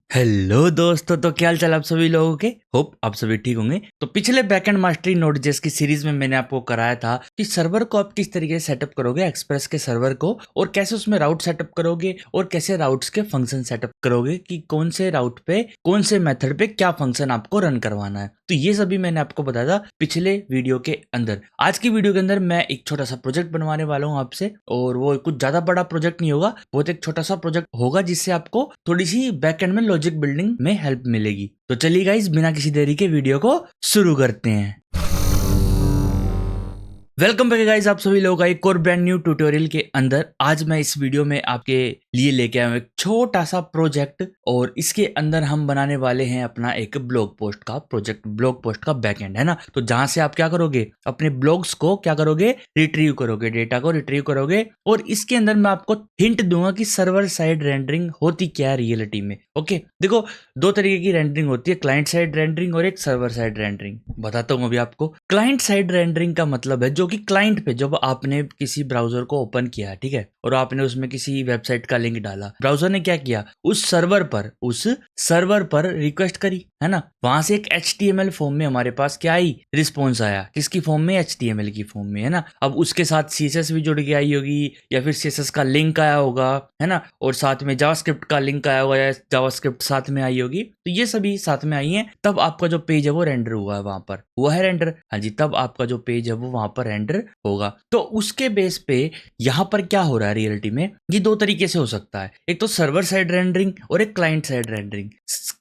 Hello दोस्तों, तो क्या हाल चाल आप सभी लोगों के। होप आप सभी ठीक होंगे। तो पिछले बैकएंड मास्टरी नोड.जेएस की सीरीज में मैंने आपको कराया था कि सर्वर को आप किस तरीके से सेटअप करोगे, एक्सप्रेस के सर्वर को, और कैसे उसमें राउट सेटअप करोगे और कैसे राउट्स के फंक्शन सेटअप करोगे कि कौन से राउट पे कौन से मेथड पे क्या फंक्शन आपको रन करवाना है। तो ये सभी मैंने आपको बताया था पिछले वीडियो के अंदर। आज की वीडियो के अंदर मैं एक छोटा सा प्रोजेक्ट बनवाने वाला हूँ आपसे, और वो कुछ ज्यादा बड़ा प्रोजेक्ट नहीं होगा, बहुत एक छोटा सा प्रोजेक्ट होगा जिससे आपको थोड़ी सी बैकएंड में लॉजिक बिल्डिंग में हेल्प मिलेगी। तो चलिए गाइस, बिना किसी देरी के वीडियो को शुरू करते हैं। वेलकम बैक गाइस, आप सभी लोगों का एक और ब्रांड न्यू ट्यूटोरियल के अंदर। आज मैं इस वीडियो में आपके लिए लेके आया हूं एक छोटा सा प्रोजेक्ट, और इसके अंदर हम बनाने वाले हैं अपना एक ब्लॉग पोस्ट का प्रोजेक्ट, ब्लॉग पोस्ट का बैकएंड है ना। तो जहां से आप क्या करोगे, अपने ब्लॉग्स को क्या करोगे, रिट्रीव करोगे, डेटा को रिट्रीव करोगे। और इसके अंदर मैं आपको हिंट दूंगा कि सर्वर साइड रेंडरिंग होती क्या है रियलिटी में। ओके, देखो दो तरीके की रेंडरिंग होती है, क्लाइंट साइड रेंडरिंग और एक सर्वर साइड रेंडरिंग। बताता हूँ अभी आपको। क्लाइंट साइड रेंडरिंग का मतलब है जो कि क्लाइंट पे जब आपने किसी ब्राउजर को ओपन किया, ठीक है, और आपने उसमें किसी वेबसाइट का लिंक डाला, ब्राउजर ने क्या किया, उस सर्वर पर रिक्वेस्ट करी, है ना। वहां से एक HTML फॉर्म में हमारे पास क्या आई, रिस्पॉन्स आया। किसकी फॉर्म में, HTML की फॉर्म में, है ना। अब उसके साथ CSS भी जुड़ के आई होगी, या फिर CSS का लिंक आया होगा, है ना, और साथ में जावास्क्रिप्ट का लिंक आया होगा, या जावास्क्रिप्ट साथ में आई होगी। तो ये सभी साथ में आई है, तब आपका जो पेज है वो रेंडर हुआ है, वहां पर हुआ है रेंडर। हाँ जी, तब आपका जो पेज है वो वहां पर रेंडर होगा। तो उसके बेस पे यहां पर क्या हो रहा है रियलिटी में, ये दो तरीके से हो सकता है, एक तो सर्वर साइड रेंडरिंग और एक client side rendering.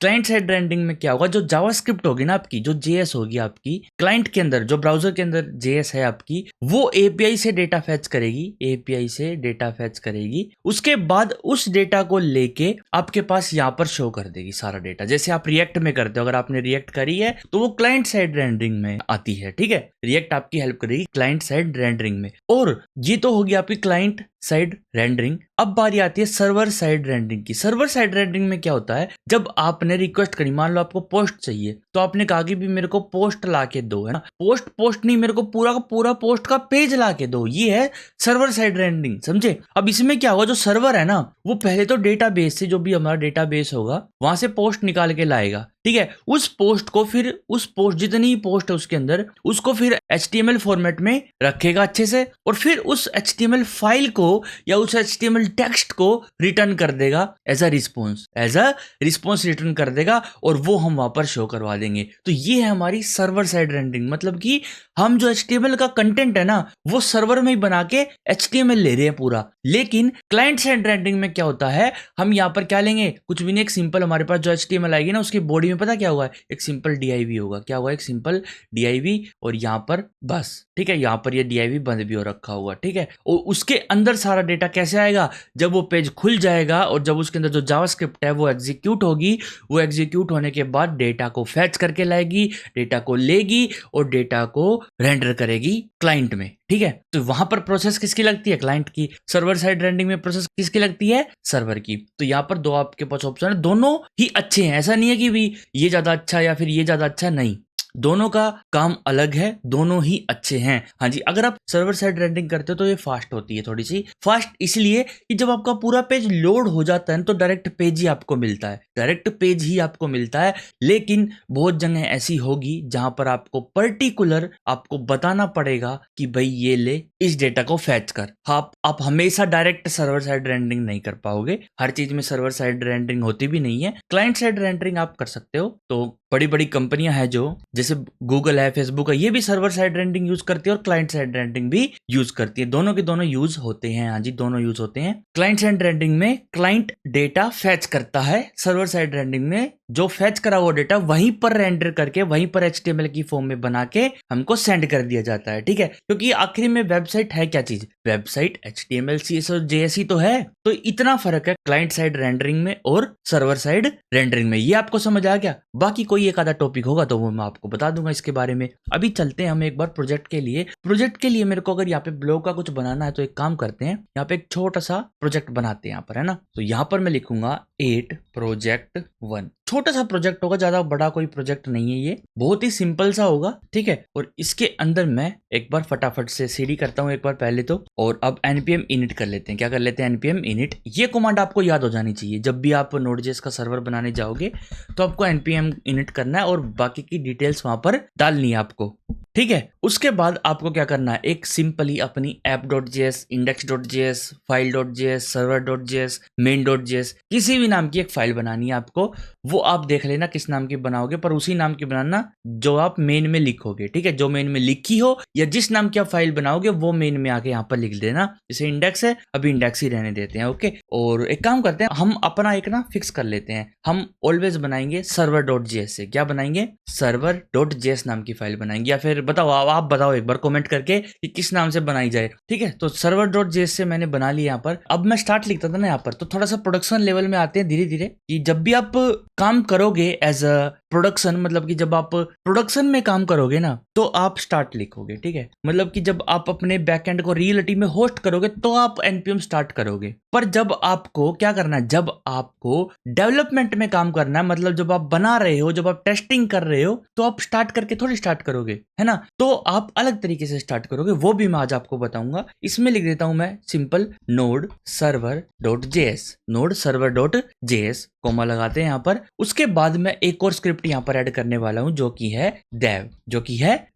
Client side rendering में क्या होगा, जो जावास्क्रिप्ट होगी ना आपकी, जो JS होगी आपकी क्लाइंट के अंदर, जो ब्राउजर के अंदर JS है आपकी, वो API से डेटा फैच करेगी, API से डेटा फैच करेगी। उसके बाद उस डेटा को लेके आपके पास यहाँ पर शो कर देगी सारा डेटा, जैसे आप रिएक्ट में करते हो। अगर आपने रिएक्ट करी है तो वो क्लाइंट साइड रेंडरिंग में आती है, ठीक है। रिएक्ट आपकी हेल्प करेगी क्लाइंट साइड रेंडरिंग में। और ये तो होगी आपकी क्लाइंट साइड रेंडरिंग। अब बारी आती है सर्वर साइड रेंडरिंग की। सर्वर साइड रेंडरिंग में क्या होता है, जब आपने रिक्वेस्ट करी, मान लो आपको पोस्ट चाहिए, तो आपने कहा कि भी मेरे को पोस्ट ला के दो, है ना। पोस्ट नहीं, मेरे को पूरा का पूरा पोस्ट का पेज ला के दो। ये है सर्वर साइड रेंडरिंग, समझे। अब इसमें क्या होगा, जो सर्वर है ना, वो पहले तो डेटाबेस से, जो भी हमारा डेटाबेस होगा, वहां से पोस्ट निकाल के लाएगा, ठीक है। उस पोस्ट को फिर, उस पोस्ट जितनी पोस्ट है उसके अंदर, उसको फिर HTML फॉर्मेट में रखेगा अच्छे से, और फिर उस HTML फाइल को या उस HTML टेक्स्ट को रिटर्न कर देगा एज अ रिस्पॉन्स रिटर्न कर देगा, और वो हम वहां पर शो करवा देंगे। तो ये है हमारी सर्वर साइड रेंडरिंग। मतलब कि हम जो HTML का कंटेंट है ना, वो सर्वर में ही बना के HTML ले रहे हैं पूरा। लेकिन क्लाइंट साइड रेंडरिंग में क्या होता है, हम यहाँ पर क्या लेंगे, कुछ भी नहीं, एक सिंपल हमारे पास जो HTML आएगी ना, उसकी बॉडी में पता क्या होगा, एक सिंपल div होगा। क्या होगा, एक सिंपल div, और यहाँ पर बस, ठीक है, यहाँ पर ये div बंद भी हो रखा होगा, ठीक है। और उसके अंदर सारा डेटा कैसे आएगा, जब वो पेज खुल जाएगा और जब उसके अंदर जो जावास्क्रिप्ट है वो एग्जीक्यूट होगी, वो एग्जीक्यूट होने के बाद डेटा को फैच करके लाएगी, डेटा को लेगी और डेटा को रेंडर करेगी क्लाइंट में, ठीक है। तो वहां पर प्रोसेस किसकी लगती है, क्लाइंट की। सर्वर साइड रेंडरिंग में प्रोसेस किसकी लगती है, सर्वर की। तो यहाँ पर दो आपके पास ऑप्शन है, दोनों ही अच्छे हैं। ऐसा नहीं है कि भी ये ज्यादा अच्छा या फिर ये ज्यादा अच्छा, नहीं, दोनों का काम अलग है, दोनों ही अच्छे हैं। हाँ जी, अगर आप सर्वर साइड रेंडरिंग करते हो तो ये फास्ट होती है, थोड़ी सी फास्ट, इसलिए कि जब आपका पूरा पेज लोड हो जाता है तो डायरेक्ट पेज ही आपको मिलता है, डायरेक्ट पेज ही आपको मिलता है। लेकिन बहुत जगह ऐसी होगी जहां पर आपको पर्टिकुलर आपको बताना पड़ेगा कि भाई ये ले, इस डेटा को फैच कर। आप हमेशा डायरेक्ट सर्वर साइड रेंडरिंग नहीं कर पाओगे, हर चीज में सर्वर साइड रेंडरिंग होती भी नहीं है। क्लाइंट साइड रेंडरिंग आप कर सकते हो। तो बड़ी बड़ी कंपनियां हैं जो, जैसे गूगल है, फेसबुक है, ये भी सर्वर साइड रेंडरिंग यूज करती है और क्लाइंट साइड रेंडरिंग भी यूज करती है। दोनों के दोनों यूज होते हैं। हाँ जी, दोनों यूज होते हैं। क्लाइंट साइड रेंडरिंग में क्लाइंट डेटा फैच करता है, सर्वर साइड रेंडरिंग में जो फैच करा वो डेटा वहीं पर रेंडर करके, वहीं पर HTML की फॉर्म में बना के हमको सेंड कर दिया जाता है, ठीक है। क्योंकि आखिरी में वेबसाइट है क्या चीज, वेबसाइट HTML CSS और JS ही तो है। तो इतना फर्क है क्लाइंट साइड रेंडरिंग में और सर्वर साइड रेंडरिंग में। ये आपको समझ आ गया। बाकी कोई एक आधा टॉपिक होगा तो वो मैं आपको बता दूंगा इसके बारे में। अभी चलते हैं हम एक बार प्रोजेक्ट के लिए मेरे को अगर यहाँ पे ब्लॉग का कुछ बनाना है तो एक काम करते हैं, यहाँ पे एक छोटा सा प्रोजेक्ट बनाते हैं यहाँ पर, है ना। तो यहाँ पर मैं लिखूंगा 8 प्रोजेक्ट 1, छोटा सा प्रोजेक्ट होगा, ज्यादा बड़ा कोई प्रोजेक्ट नहीं है, ये बहुत ही सिंपल सा होगा, ठीक है। और इसके अंदर मैं एक बार फटाफट से सीडी करता हूँ एक बार पहले तो, और अब npm init कर लेते हैं। क्या कर लेते हैं, npm init। ये कमांड आपको याद हो जानी चाहिए, जब भी आप Node.js का सर्वर बनाने जाओगे तो आपको npm init करना है और बाकी की डिटेल्स वहां पर डालनी है आपको, ठीक है। उसके बाद आपको क्या करना है, एक सिंपली अपनी app.js, index.js, file.js, server.js, main.js, किसी भी नाम की एक फाइल बनानी है आपको। वो आप देख लेना किस नाम की बनाओगे, पर उसी नाम की बनाना जो आप मेन में लिखोगे, ठीक है। जो मेन में लिखी हो या जिस नाम की आप फाइल बनाओगे वो मेन में आके यहाँ पर लिख देना। जैसे इंडेक्स है, अभी इंडेक्स ही रहने देते हैं, ओके। और एक काम करते हैं, हम अपना एक ना फिक्स कर लेते हैं, हम ऑलवेज बनाएंगे server.js से। क्या बनाएंगे, server.js नाम की फाइल बनाएंगे। या फिर बताओ, आप बताओ एक बार कमेंट करके कि किस नाम से बनाई जाए, ठीक है। तो server.js से मैंने बना लिया यहाँ पर। अब मैं स्टार्ट लिखता था ना यहाँ पर, तो थोड़ा सा प्रोडक्शन लेवल में आते हैं धीरे धीरे, कि जब भी आप काम करोगे एज अ प्रोडक्शन, मतलब कि जब आप प्रोडक्शन में काम करोगे ना तो आप स्टार्ट लिखोगे, ठीक है। मतलब कि जब आप अपने बैकएंड को रियलिटी में होस्ट करोगे तो आप npm स्टार्ट करोगे। पर जब आपको क्या करना है, जब आपको डेवलपमेंट में काम करना है, मतलब जब आप बना रहे हो, जब आप टेस्टिंग कर रहे हो, तो आप स्टार्ट करके थोड़ी स्टार्ट करोगे, है ना। तो आप अलग तरीके से स्टार्ट करोगे, वो भी मैं आज आपको बताऊंगा। इसमें लिख देता हूं मैं simple node server.js, node server.js, coma लगाते हैं यहाँ पर। उसके बाद मैं एक और स्क्रिप्ट यहाँ पर ऐड करने वाला हूँ जो कि है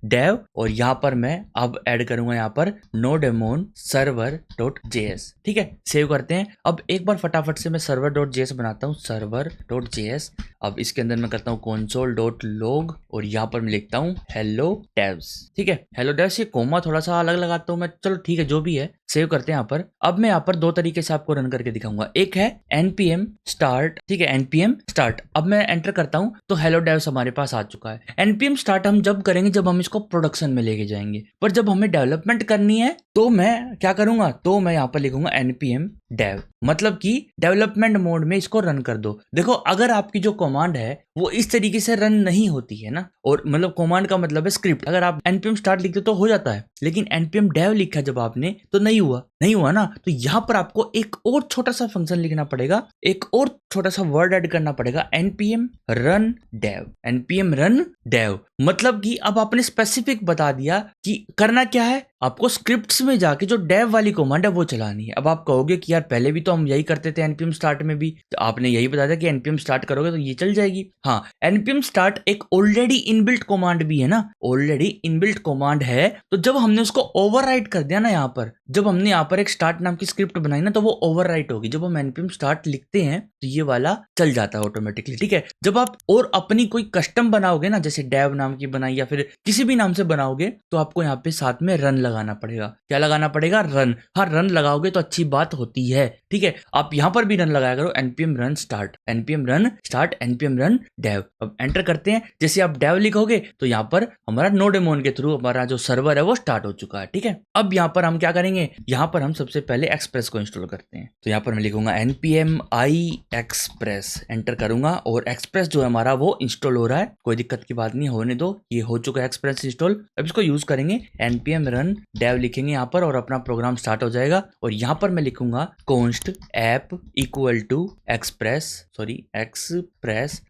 dev, और यहाँ पर मैं अब ऐड करूंगा यहाँ पर nodemon server.js, ठीक है। सेव करते हैं। अब एक बार फटाफट से मैं server.js बनाता हूँ, server.js। अब इसके अंदर मैं करता हूँ console.log और यहाँ पर मैं लिखता हूँ hello devs, ठीक है। hello devs, ये कोमा थोड़ा सा अलग लगाता हूँ मैं, चलो ठीक है, जो भी है। सेव करते हैं यहाँ पर। अब मैं यहाँ पर दो तरीके से आपको रन करके दिखाऊंगा। एक है npm start, ठीक है, npm start। अब मैं एंटर करता हूं तो हेलो डेव्स हमारे पास आ चुका है। npm start हम जब करेंगे जब हम इसको प्रोडक्शन में लेके जाएंगे, पर जब हमें डेवलपमेंट करनी है तो मैं क्या करूंगा, तो मैं यहाँ पर लिखूंगा npm dev, मतलब कि डेवलपमेंट मोड में इसको रन कर दो। देखो, अगर आपकी जो कमांड है वो इस तरीके से रन नहीं होती है ना, और मतलब कमांड का मतलब है स्क्रिप्ट। अगर आप npm start लिखते तो हो जाता है, लेकिन npm dev लिखा जब आपने तो नहीं हुआ ना। तो यहाँ पर आपको एक और छोटा सा फंक्शन लिखना पड़ेगा, एक और छोटा सा वर्ड ऐड करना पड़ेगा, npm run dev। मतलब कि अब आपने स्पेसिफिक बता दिया कि करना क्या है, आपको स्क्रिप्ट्स में जाके जो डेव वाली कमांड है वो चलानी है। अब आप कहोगे कि यार पहले भी तो हम यही करते थे npm start में भी, तो आपने यही बता दिया कि npm start करोगे तो ये चल जाएगी। हाँ, npm start एक ऑलरेडी इनबिल्ट कमांड भी है ना, ऑलरेडी इनबिल्ट कमांड है। तो जब हमने उसको ओवरराइट कर दिया ना यहाँ पर, जब हमने यहाँ पर एक स्टार्ट नाम की स्क्रिप्ट बनाई ना, तो वो ओवरराइट होगी। जब हम npm start लिखते हैं तो ये वाला चल जाता है ऑटोमेटिकली, ठीक है। जब आप और अपनी कोई कस्टम बनाओगे ना, जैसे डेव नाम की बनाई या फिर किसी भी नाम से बनाओगे, तो आपको यहाँ पे साथ में रन लगाना पड़ेगा। क्या लगाना पड़ेगा, रन। हाँ, रन लगाओगे तो अच्छी बात होती है, ठीक है। आप यहाँ पर भी रन लगाया करो, npm run start, npm run dev। अब एंटर करते हैं। जैसे आप dev लिखोगे तो यहाँ पर हमारा nodemon के थ्रू हमारा जो सर्वर है वो स्टार्ट हो चुका है, ठीक है। अब यहाँ पर हम क्या करेंगे, यहाँ पर हम सबसे पहले एक्सप्रेस को इंस्टॉल करते हैं। तो यहाँ पर मैं लिखूंगा npm i express, एंटर करूंगा और एक्सप्रेस जो है हमारा वो इंस्टॉल हो रहा है। कोई दिक्कत की बात नहीं, होने दो, ये हो चुका है एक्सप्रेस इंस्टॉल। अब इसको यूज करेंगे, npm run dev लिखेंगे यहाँ पर और अपना प्रोग्राम स्टार्ट हो जाएगा। और यहाँ पर मैं लिखूंगा const app equal to express,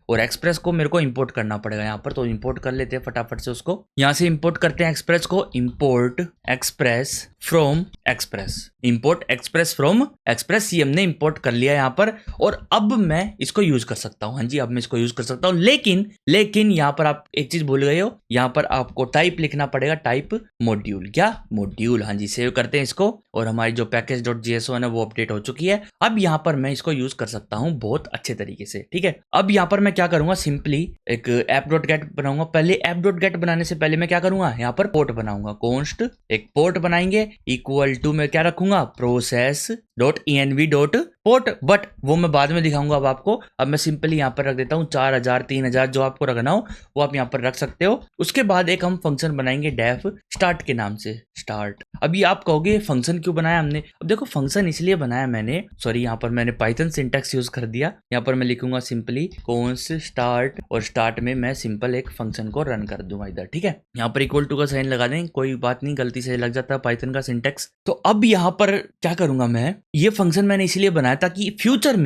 और एक्सप्रेस को मेरे को इंपोर्ट करना पड़ेगा यहाँ पर, तो इंपोर्ट कर लेते हैं फटाफट से उसको। यहाँ से इंपोर्ट करते हैं एक्सप्रेस को, import express from express, import express from express. ये हमने इंपोर्ट कर लिया यहाँ पर, और अब मैं इसको यूज कर सकता हूँ। हाँ जी, अब मैं इसको यूज कर सकता हूँ, लेकिन यहाँ पर आप एक चीज भूल गए हो, यहाँ पर आपको टाइप लिखना पड़ेगा, टाइप मॉड्यूल। क्या, मॉड्यूल। हाँ जी, सेव करते हैं इसको, और हमारी जो package.json है वो अपडेट हो चुकी है। अब यहाँ पर मैं इसको यूज कर सकता हूँ बहुत अच्छे तरीके से, ठीक है। अब यहाँ पर मैं क्या करूंगा, सिंपली एक app.get बनाऊंगा। पहले app.get बनाने से पहले मैं क्या करूंगा, यहाँ पर पोर्ट बनाऊंगा, const एक पोर्ट बनाएंगे, इक्वल टू मैं क्या रखूंगा, process.env.port, बट वो मैं बाद में दिखाऊंगा अब आपको। अब मैं सिंपली यहाँ पर रख देता हूँ 4000 3000, जो आपको रखना हो वो आप यहाँ पर रख सकते हो। उसके बाद एक हम फंक्शन बनाएंगे डेफ स्टार्ट के नाम से, स्टार्ट। अभी आप कहोगे फंक्शन क्यों बनाया हमने, अब देखो फंक्शन इसलिए बनाया मैंने, सॉरी यहाँ पर मैंने पाइथन सिंटैक्स यूज कर दिया। यहाँ पर मैं लिखूंगा सिंपली const start, और स्टार्ट में मैं सिंपल एक फंक्शन को रन कर दूंगा इधर, ठीक है। यहाँ पर इक्वल टू का साइन लगा दें, कोई बात नहीं, गलती से लग जाता है पाइथन का सिंटैक्स। तो अब यहाँ पर क्या करूंगा मैं, ये फंक्शन मैंने इसलिए बनाया ताकि फ्यूचर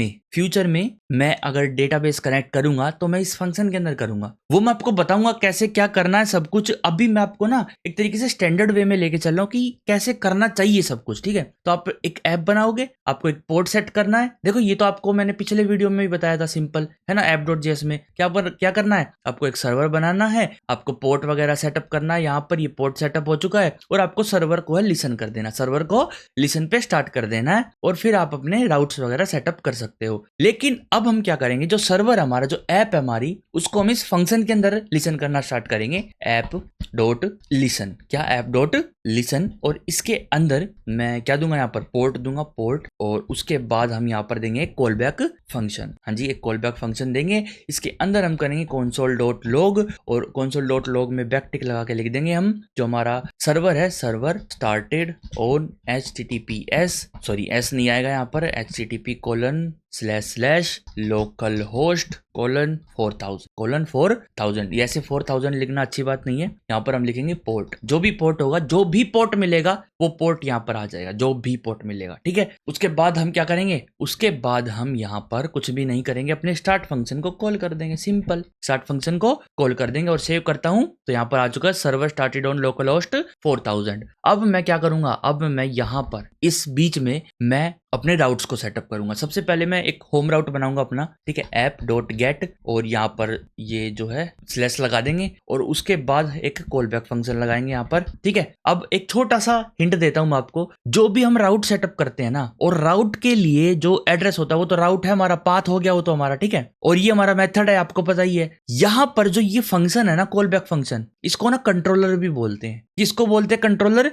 में मैं अगर डेटाबेस कनेक्ट करूंगा तो मैं इस फंक्शन के अंदर करूंगा, वो मैं आपको बताऊंगा कैसे क्या करना है सब कुछ। अभी मैं आपको ना एक तरीके से स्टैंडर्ड वे में लेके चल रहा हूँ कि कैसे करना चाहिए सब कुछ, ठीक है। तो आप एक ऐप बनाओगे, आपको एक पोर्ट सेट करना है। देखो ये तो आपको मैंने पिछले वीडियो में भी बताया था, सिंपल है ना। app.js में क्या करना है, आपको एक सर्वर बनाना है, आपको पोर्ट वगैरह सेटअप करना है। यहाँ पर ये पोर्ट सेटअप हो चुका है और आपको सर्वर को है लिसन कर देना, सर्वर को लिसन पे स्टार्ट कर देना है और फिर आप अपने राउट्स वगैरह सेटअप कर सकते हो। लेकिन अब हम क्या करेंगे, जो सर्वर हमारा, जो ऐप है हमारी, उसको हम इस फंक्शन के अंदर लिसन करना स्टार्ट करेंगे। app.listen, क्या app.listen, और इसके अंदर मैं क्या दूंगा, यहाँ पर पोर्ट दूंगा, पोर्ट, और उसके बाद हम यहाँ पर देंगे कॉल बैक फंक्शन। हाँ जी, एक कॉल बैक फंक्शन देंगे। इसके अंदर हम करेंगे console.log, और console.log में बैकटिक लगा के लिख देंगे हम जो हमारा सर्वर है, server started on https, sorry S नहीं आएगा यहाँ पर, http://localhost:4000 ऐसे 4000 लिखना अच्छी बात नहीं है। यहाँ पर हम लिखेंगे पोर्ट, जो भी पोर्ट होगा, जो भी पोर्ट मिलेगा वो पोर्ट यहाँ पर आ जाएगा, जो भी पोर्ट मिलेगा, ठीक है। उसके बाद हम क्या करेंगे, उसके बाद हम यहाँ पर कुछ भी नहीं करेंगे, अपने स्टार्ट फंक्शन को कॉल कर देंगे, सिंपल स्टार्ट फंक्शन को कॉल कर देंगे। और सेव करता हूँ तो यहाँ पर आ चुका है server started on local host 4000। अब मैं क्या करूंगा, अब मैं यहाँ पर इस बीच में मैं अपने राउट्स को सेटअप करूंगा। सबसे पहले मैं एक होम राउट बनाऊंगा अपना, ठीक है, app.get, और यहाँ पर ये जो है स्लैश लगा देंगे और उसके बाद एक कॉल बैक फंक्शन लगाएंगे यहाँ पर, ठीक है। अब एक छोटा सा हिंट देता हूं मैं आपको, जो भी हम राउट सेटअप करते हैं ना, और राउट के लिए जो एड्रेस होता है वो तो राउट है हमारा, पाथ हो गया वो तो हमारा, ठीक है, और ये हमारा मेथड है, आपको पता ही है। यहाँ पर जो ये फंक्शन है ना, कॉल बैक फंक्शन, इसको ना कंट्रोलर भी बोलते हैं। किसको बोलते हैं कंट्रोलर?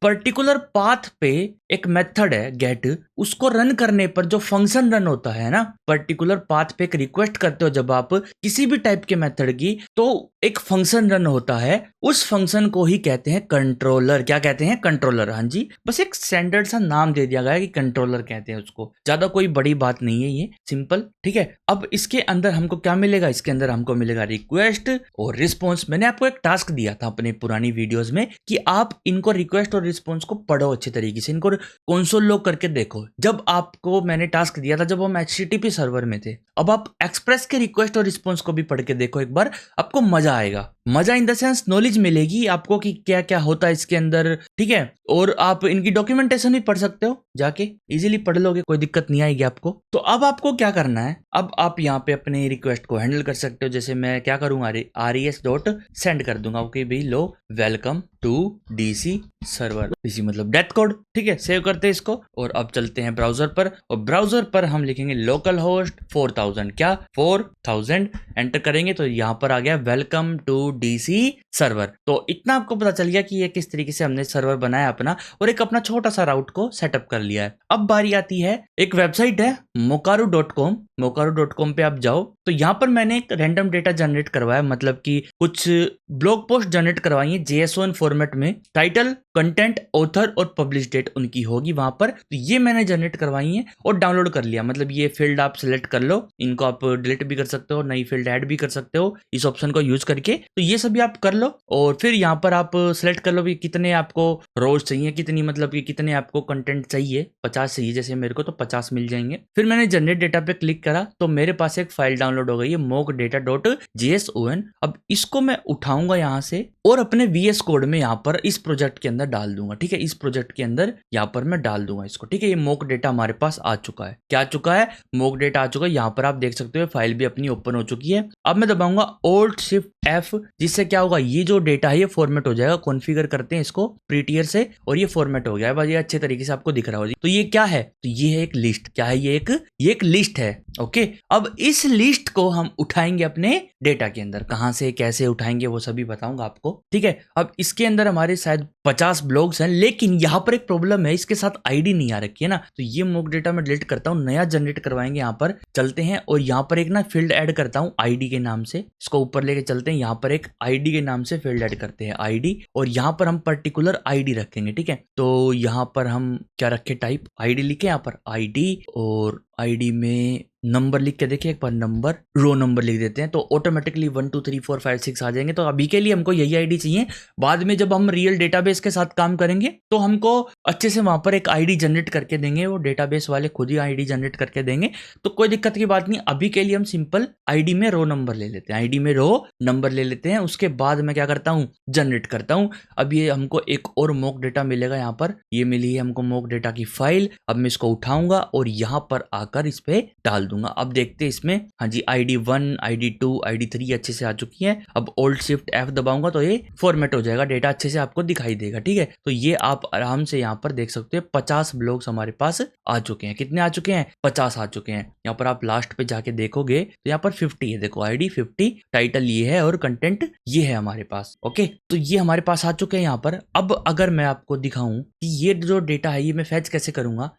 पर्टिकुलर पाथ पे एक मेथड है गेट, उसको रन करने पर जो फंक्शन रन होता है ना, पर्टिकुलर पाथ पे एक रिक्वेस्ट करते हो जब आप किसी भी टाइप के मेथड की, तो एक फंक्शन रन होता है, उस फंक्शन को ही कहते हैं कंट्रोलर। क्या कहते हैं? कंट्रोलर। हाँ जी, बस एक स्टैंडर्ड सा नाम दे दिया गया है कि कंट्रोलर कहते हैं उसको, ज्यादा कोई बड़ी बात नहीं है, ये सिंपल, ठीक है। अब इसके अंदर हमको क्या मिलेगा, इसके अंदर हमको मिलेगा रिक्वेस्ट और रिस्पॉन्स। मैंने आपको एक टास्क दिया था अपने पुरानी वीडियोस में कि आप इनको रिक्वेस्ट और रिस्पॉन्स को पढ़ो अच्छे तरीके से, इनको कंसोल लॉग करके देखो। जब आपको मैंने टास्क दिया था जब हम HTTP सर्वर में थे, अब आप एक्सप्रेस के रिक्वेस्ट और रिस्पॉन्स को भी पढ़ के देखो एक बार, आपको मजा आएगा। मजा इन द सेंस नॉलेज मिलेगी आपको कि क्या क्या होता है इसके अंदर, ठीक है। और आप इनकी डॉक्यूमेंटेशन भी पढ़ सकते हो, जाके इजीली पढ़ लोगे, कोई दिक्कत नहीं आएगी आपको। तो अब आपको क्या करना है, अब आप यहाँ पे अपने रिक्वेस्ट को हैंडल कर सकते हो। जैसे मैं क्या करूंगा, res.send कर दूंगा, ओके भाई, लो welcome to DC server, DC मतलब डेथ कोड, ठीक है। सेव करते हैं इसको और अब चलते हैं ब्राउजर पर, और ब्राउजर पर हम लिखेंगे लोकल होस्ट 4000, क्या 4000 एंटर करेंगे तो यहाँ पर आ गया वेलकम टू DC सर्वर। तो इतना आपको पता चल गया कि ये किस तरीके से हमने सर्वर बनाया अपना, और एक अपना छोटा सा राउट को सेटअप कर लिया है। अब बारी आती है, एक वेबसाइट है mokaru.com, mokaru.com पे आप जाओ तो यहाँ पर मैंने एक रैंडम डेटा जनरेट करवाया, मतलब कि कुछ ब्लॉग पोस्ट जनरेट करवाई है JSON फॉर्मेट में, टाइटल, कंटेंट, ऑथर और पब्लिश डेट उनकी होगी वहां पर। तो ये मैंने जनरेट करवाई है और डाउनलोड कर लिया, मतलब ये फील्ड आप सिलेक्ट कर लो, इनको आप डिलीट भी कर सकते हो, नई फील्ड ऐड भी कर सकते हो इस ऑप्शन को यूज करके। तो ये सभी आप कर लो और फिर यहाँ पर आप सिलेक्ट कर लो कि कितने आपको रोज चाहिए, कितनी मतलब कि कितने आपको कंटेंट चाहिए, 50 चाहिए जैसे मेरे को, तो 50 मिल जाएंगे। फिर मैंने जनरेट डेटा पे क्लिक करा तो मेरे पास एक फाइल डाउनलोड हो गई है mockdata.json। अब इसको मैं उठाऊंगा यहाँ से और अपने VS कोड में यहाँ पर इस प्रोजेक्ट के अंदर डाल दूंगा, ठीक है। इस प्रोजेक्ट के अंदर यहाँ पर मैं डाल दूंगा इसको, ठीक है। ये मोक डेटा हमारे पास आ चुका है, क्या आ चुका है, मोक डेटा आ चुका है। यहाँ पर आप देख सकते हो फाइल भी अपनी ओपन हो चुकी है। अब मैं दबाऊंगा Alt+Shift+F, जिससे क्या होगा, ये जो डेटा है ये फॉर्मेट हो जाएगा। कॉन्फ़िगर करते हैं इसको प्रीटियर से और ये फॉर्मेट हो गया है, बस ये अच्छे तरीके से आपको दिख रहा होगा। तो ये क्या है, तो ये है एक लिस्ट, क्या है, ये एक लिस्ट है, ओके। अब इस लिस्ट को हम उठाएंगे अपने डेटा के अंदर, कहां से कैसे उठाएंगे वो सभी बताऊंगा आपको, ठीक है। अब इसके अंदर हमारे शायद 50 ब्लॉग्स हैं, लेकिन यहाँ पर एक प्रॉब्लम है, इसके साथ आईडी नहीं आ रखी है ना। तो ये मोक डेटा में डिलीट करता हूँ, नया जनरेट करवाएंगे। यहाँ पर चलते हैं और यहाँ पर एक ना फील्ड ऐड करता हूँ आईडी के नाम से, इसको ऊपर लेके चलते हैं। यहाँ पर एक आईडी के नाम से फील्ड ऐड करते हैं आईडी, और यहाँ पर हम पर्टिकुलर आईडी रखेंगे, ठीक है। तो यहाँ पर हम क्या रखे, टाइप आईडी लिखे, यहाँ पर आईडी, और आईडी में नंबर लिख के देखिए एक बार, नंबर रो नंबर लिख देते हैं तो ऑटोमेटिकली 1 2 3 4 5 6 आ जाएंगे। तो अभी के लिए हमको यही आईडी चाहिए। बाद में जब हम रियल डेटाबेस के साथ काम करेंगे तो हमको अच्छे से वहां पर एक आईडी जनरेट करके देंगे, वो डेटाबेस वाले खुद ही आईडी जनरेट करके देंगे, तो कोई दिक्कत की बात नहीं। अभी के लिए हम सिंपल आईडी में रो नंबर ले लेते हैं, आईडी में रो नंबर ले लेते हैं। उसके बाद मैं क्या करता हूँ, जनरेट करता हूँ। अब ये हमको एक और मॉक डेटा मिलेगा, यहाँ पर ये मिली है हमको मॉक डेटा की फाइल। अब मैं इसको उठाऊंगा और यहाँ पर आकर इस पे डाल दूंगा। अब देखते हैं इसमें, हाँ जी ID 1 ID 2 ID 3 अच्छे से आ चुकी है। अब Alt Shift F दबाऊंगा तो ये फॉर्मेट हो जाएगा, डेटा अच्छे से आपको दिखाई देगा। ठीक है, तो ये आप आराम से यहाँ पर देख सकते हैं 50 ब्लॉग्स हमारे पास आ चुके हैं। कितने आ चुके हैं? 50 आ चुके हैं। यहाँ पर आप लास्ट पे जाके देखोगे तो यहाँ पर 50 है, देखो ID 50, टाइटल ये है और कंटेंट ये है हमारे पास। ओके, तो ये हमारे पास आ चुके हैं यहाँ पर। अब अगर मैं आपको दिखाऊं कि ये जो डेटा है ये मैं फैच कैसे करूंगा,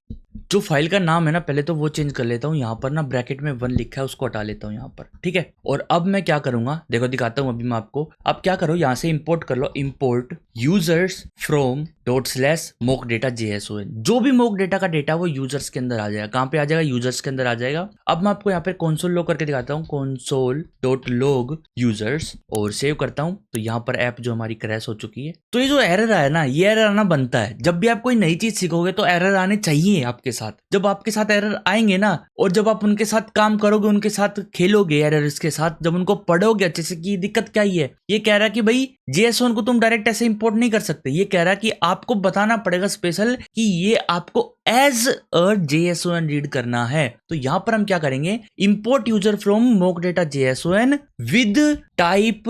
जो फाइल का नाम है ना, पहले तो वो चेंज कर लेता हूँ। यहाँ पर ना ब्रैकेट में 1 लिखा है, उसको हटा लेता हूँ यहाँ पर। ठीक है, और अब मैं क्या करूंगा, देखो दिखाता हूँ अभी मैं आपको। आप क्या करो, यहाँ से इंपोर्ट कर लो, इंपोर्ट यूजर्स फ्रॉम ./mockdata.json। जो भी मोक डेटा का डेटा वो यूजर्स के अंदर आ जाएगा। कहाँ पे आ जाएगा? यूजर्स के अंदर आ जाएगा। अब मैं आपको यहाँ पे console log करके दिखाता हूँ, console.log यूजर्स, और सेव करता हूँ। तो यहाँ पर ऐप जो हमारी क्रैश हो चुकी है। तो ये जो एरर आया ना, ये एरर आना बनता है। जब भी आप कोई नई चीज सीखोगे तो एरर आने चाहिए आपके साथ। जब आपके साथ एरर आएंगे ना, और जब आप उनके साथ काम करोगे, उनके साथ खेलोगे एरर्स के साथ, जब उनको पढ़ोगे अच्छे से कि दिक्कत क्या ही है, ये कह रहा है कि भाई JSON को तुम डायरेक्ट ऐसे इंपोर्ट नहीं कर सकते। ये कह रहा है कि आपको बताना पड़ेगा स्पेशल कि ये आपको एज अ JSON रीड करना है। तो यहां पर हम क्या करेंगे, import user from mockdata.json with type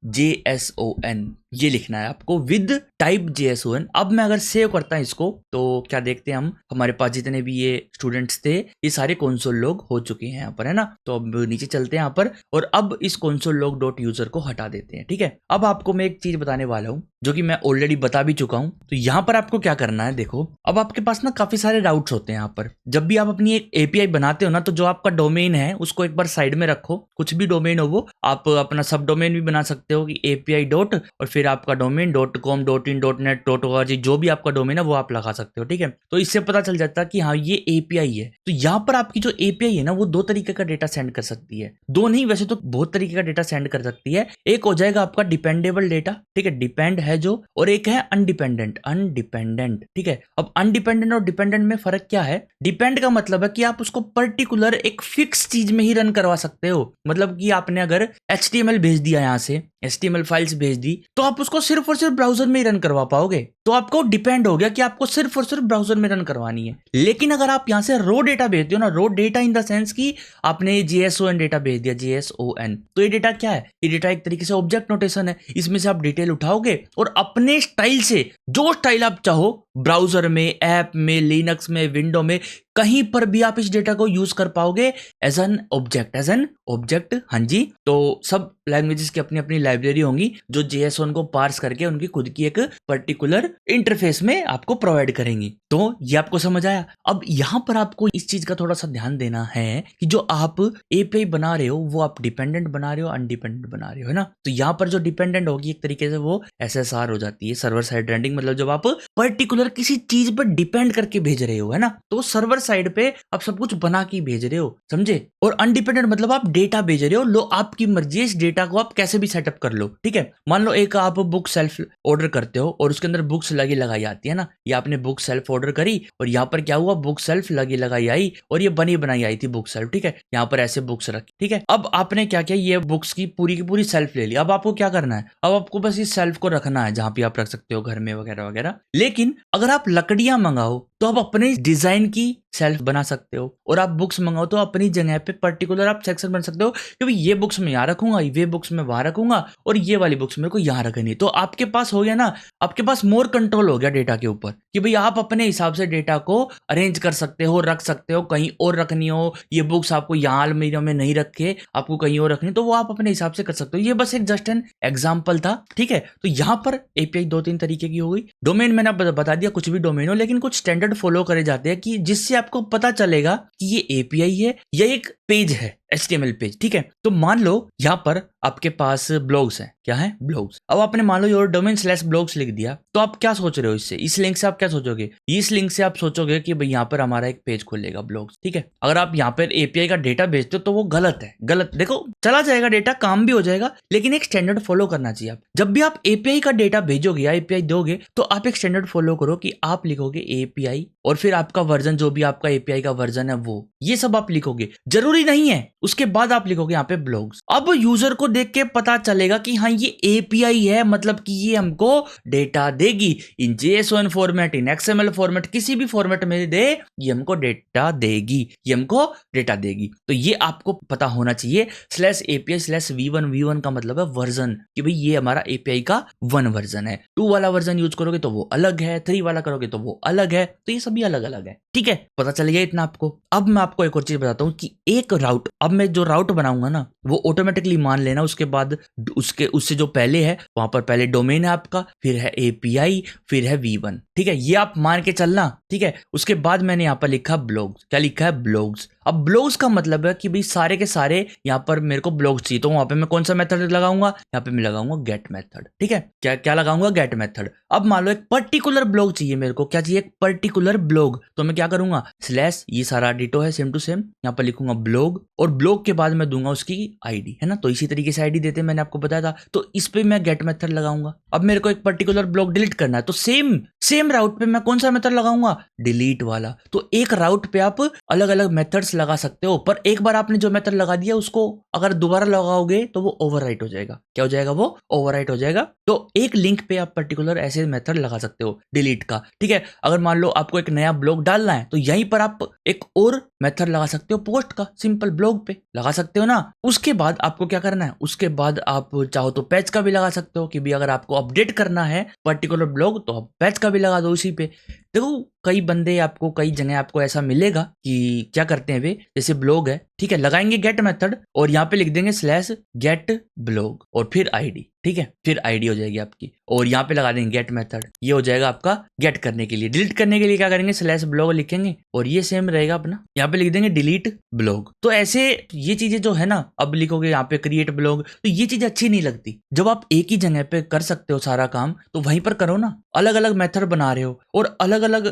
JSON, ये लिखना है आपको, विद टाइप JSON। अब मैं अगर सेव करता हूं इसको तो क्या देखते हैं हम, हमारे पास जितने भी ये स्टूडेंट्स थे ये सारे console log हो चुके हैं यहाँ पर, है ना। तो अब नीचे चलते हैं यहाँ पर, और अब इस console log डॉट यूजर को हटा देते हैं। ठीक है, अब आपको मैं एक चीज बताने वाला हूँ जो कि मैं ऑलरेडी बता भी चुका हूं। तो यहाँ पर आपको क्या करना है, देखो अब आपके पास ना काफी सारे राउट्स होते हैं यहाँ पर। जब भी आप अपनी एक API बनाते हो ना, तो जो आपका डोमेन है उसको एक बार साइड में रखो। कुछ भी डोमेन हो वो, आप अपना सब डोमेन भी बना सकते हो कि API डॉट और फिर आपका domain .com .in .net .org, जो भी आपका डोमेन है वो आप लगा सकते हो। ठीक है, तो इससे पता चल जाता है कि हाँ ये API है। तो यहाँ पर आपकी जो API है ना, वो 2 तरीके का डेटा सेंड कर सकती है। 2 नहीं, वैसे तो बहुत तरीके का डेटा सेंड कर सकती है। एक हो जाएगा आपका डिपेंडेबल डेटा, ठीक है, डिपेंड है जो, और एक है अनडिपेंडेंट। ठीक है, अब अनडिपेंडेंट और डिपेंडेंट में फर्क क्या है? डिपेंड का मतलब है कि आप उसको पर्टिकुलर एक फिक्स चीज में ही रन करवा सकते हो। मतलब कि आपने अगर HTML भेज दिया, यहाँ से HTML फाइल्स भेज दी, तो आप उसको सिर्फ और सिर्फ ब्राउजर में ही रन करवा पाओगे। तो आपको डिपेंड हो गया कि आपको सिर्फ और सिर्फ ब्राउजर में रन करवानी है। लेकिन अगर आप यहाँ से रो डेटा भेजते हो ना, रो डेटा इन द सेंस कि आपने JSON डेटा भेज दिया, JSON, तो ये डेटा क्या है? ये डेटा एक तरीके से ऑब्जेक्ट नोटेशन है। इसमें से आप डिटेल उठाओगे और अपने स्टाइल से, जो स्टाइल आप चाहो, ब्राउजर में, ऐप में, लिनक्स में, विंडो में, कहीं पर भी आप इस डेटा को यूज कर पाओगे एज एन ऑब्जेक्ट। हाँ जी, तो सब लैंग्वेजेस की अपनी अपनी लाइब्रेरी होंगी जो JSON को पार्स करके उनकी खुद की एक पर्टिकुलर इंटरफेस में आपको प्रोवाइड करेंगी। तो ये आपको समझ आया। अब यहां पर आपको इस चीज का थोड़ा सा ध्यान देना है कि जो आप API बना रहे हो वो आप डिपेंडेंट बना रहे हो, अनडिपेंडेंट बना रहे हो, है ना। तो यहाँ पर जो डिपेंडेंट होगी एक तरीके से वो SSR हो जाती है, सर्वर साइड रेंडरिंग। मतलब जब आप पर्टिकुलर किसी चीज पर डिपेंड करके भेज रहे हो, है ना, तो सर्वर साइड पे आप सब कुछ बना के भेज रहे हो, समझे। और अनडिपेंडेंट मतलब आप डेटा भेज रहे हो, लो आपकी मर्जी, इस डेटा को आप कैसे भी सेटअप कर लो। ठीक है, मान लो एक आप बुक सेल्फ ऑर्डर करते हो और उसके अंदर बुक्स लगी लगाई आती है ना, ये आपने बुक सेल्फ ऑर्डर करी और यहाँ पर क्या हुआ, बुक सेल्फ लगी लगाई आई और ये बनी बनाई आई थी बुक सेल्फ। ठीक है, यहाँ पर ऐसे बुक्स रखी। ठीक है, अब आपने क्या किया, ये बुक्स की पूरी सेल्फ ले ली। अब आपको क्या करना है, अब आपको बस इस सेल्फ को रखना है जहां पे आप रख सकते हो घर में वगैरह वगैरह। लेकिन अगर आप लकड़ियां मंगाओ तो आप अपने डिजाइन की सेल्फ बना सकते हो, और आप बुक्स मंगाओ तो अपनी जगह पे पर्टिकुलर आप सेक्शन बन सकते हो कि भाई ये बुक्स मैं यहाँ रखूंगा, ये बुक्स मैं वहां रखूंगा और ये वाली बुक्स मेरे को यहाँ रखनी। तो आपके पास हो गया ना, आपके पास मोर कंट्रोल हो गया डेटा के ऊपर कि भाई आप अपने हिसाब से डेटा को अरेंज कर सकते हो, रख सकते हो, कहीं और रखनी हो, ये बुक्स आपको यहाँ अलमीरा में नहीं रखे, आपको कहीं और रखनी, तो वो आप अपने हिसाब से कर सकते हो। ये बस एक जस्ट एन एग्जाम्पल था। ठीक है, तो यहाँ पर API 2-3 तरीके की हो गई। डोमेन मैंने बता दिया, कुछ भी डोमेन हो, लेकिन कुछ स्टैंडर्ड फॉलो करे जाते हैं कि जिससे आपको पता चलेगा कि ये API है या एक पेज है, HTML पेज। ठीक है, तो मान लो यहाँ पर आपके पास ब्लॉग्स हैं, क्या है ब्लॉग्स। अब आपने मान लो योर डोमेन स्लैश ब्लॉग्स लिख दिया, तो आप क्या सोच रहे हो इससे, इस लिंक से आप क्या सोचोगे, इस लिंक से आप सोचोगे कि भाई यहाँ पर हमारा एक पेज खुलेगा ब्लॉग्स, ठीक है। अगर आप यहाँ पर एपीआई का डेटा भेजते हो तो वो गलत है, गलत। देखो चला जाएगा डेटा, काम भी हो जाएगा, लेकिन एक स्टैंडर्ड फॉलो करना चाहिए। आप जब भी आप एपीआई का डेटा भेजोगे या एपीआई दोगे तो आप एक स्टैंडर्ड फॉलो करो कि आप लिखोगे एपीआई और फिर आपका वर्जन, जो भी आपका एपीआई का वर्जन है वो, ये सब आप लिखोगे। जरूरी नहीं है उसके बाद आप लिखोगे यहाँ पे ब्लॉग्स। अब यूजर को देख के पता चलेगा कि हाँ ये एपीआई है, मतलब कि ये हमको डेटा देगी इन JSON फॉर्मेट, इन XML फॉर्मेट, किसी भी फॉर्मेट में दे, ये हमको डेटा देगी, ये हमको डेटा देगी। तो ये आपको पता होना चाहिए। /API/V1, V1 का मतलब है वर्जन, कि भाई ये हमारा एपीआई का 1 वर्जन है। 2 वाला वर्जन यूज करोगे तो वो अलग है, 3 वाला करोगे तो वो अलग है, तो ये सभी अलग अलग है, ठीक है। पता चल गया इतना आपको। अब मैं आपको एक और चीज बताता हूँ कि एक राउट, अब मैं जो राउट बनाऊंगा ना वो ऑटोमेटिकली मान लेना, उसके बाद उससे जो पहले है वहां पर पहले डोमेन है आपका, फिर है एपीआई, फिर है V1, ठीक है। ये आप मान के चलना, ठीक है। उसके बाद मैंने यहाँ पर लिखा ब्लॉग्स, क्या लिखा है ब्लॉग्स। अब ब्लॉग्स का मतलब है कि भाई सारे के सारे यहाँ पर मेरे को ब्लॉग्स चाहिए, तो वहां पे मैं कौन सा मेथड लगाऊंगा, यहाँ पे मैं लगाऊंगा गेट मेथड, ठीक है। क्या क्या लगाऊंगा, गेट मेथड। अब मान लो एक पर्टिकुलर ब्लॉग चाहिए मेरे को, क्या चाहिए, एक पर्टिकुलर ब्लॉग, तो मैं क्या करूंगा, स्लैश, ये सारा डिटो है सेम टू सेम, यहाँ पर लिखूंगा ब्लॉग, और ब्लॉग के बाद मैं दूंगा उसकी आईडी, है ना। तो इसी तरीके से आईडी देते मैंने आपको बताया था, तो इस पे मैं गेट मेथड लगाऊंगा। अब मेरे को एक पर्टिकुलर ब्लॉग डिलीट करना है, तो सेम राउट पे मैं कौन सा मेथड लगाऊंगा, डिलीट वाला। तो एक राउट पे आप अलग अलग मेथड्स लगा सकते हो, पर एक बार आपने जो मेथड लगा दिया उसको अगर दोबारा लगाओगे तो वो ओवरराइट हो जाएगा। क्या हो जाएगा, वो ओवरराइट हो जाएगा। तो एक लिंक पे आप पर्टिकुलर ऐसे मेथड लगा सकते हो डिलीट का, ठीक है। अगर मान लो आपको एक नया ब्लॉग डालना है तो यहीं पर आप एक और मेथड लगा सकते हो पोस्ट का, सिंपल ब्लॉग पे लगा सकते हो ना। उसके बाद आपको क्या करना है, उसके बाद आप चाहो तो पेज का भी लगा सकते हो, कि भी अगर आपको अपडेट करना है पर्टिकुलर ब्लॉग तो आप पेज का भी लगा दो उसी पे। देखो कई बंदे आपको, कई जगह आपको ऐसा मिलेगा कि क्या करते हैं वे, जैसे ब्लॉग है, ठीक है, लगाएंगे गेट मेथड और यहाँ पे लिख देंगे स्लैश गेट ब्लॉग और फिर आईडी, ठीक है, फिर आईडी हो जाएगी आपकी, और यहाँ पे लगा देंगे गेट मेथड, ये हो जाएगा आपका गेट करने के लिए। डिलीट करने के लिए क्या करेंगे, स्लैश ब्लॉग लिखेंगे और ये सेम रहेगा अपना, यहाँ पे लिख देंगे डिलीट ब्लॉग। तो ऐसे ये चीजें जो है ना, अब लिखोगे यहाँ पे क्रिएट ब्लॉग, तो ये चीज अच्छी नहीं लगती। जब आप एक ही जगह पे कर सकते हो सारा काम तो वहीं पर करो ना। अलग अलग मेथड बना रहे हो और अलग अलग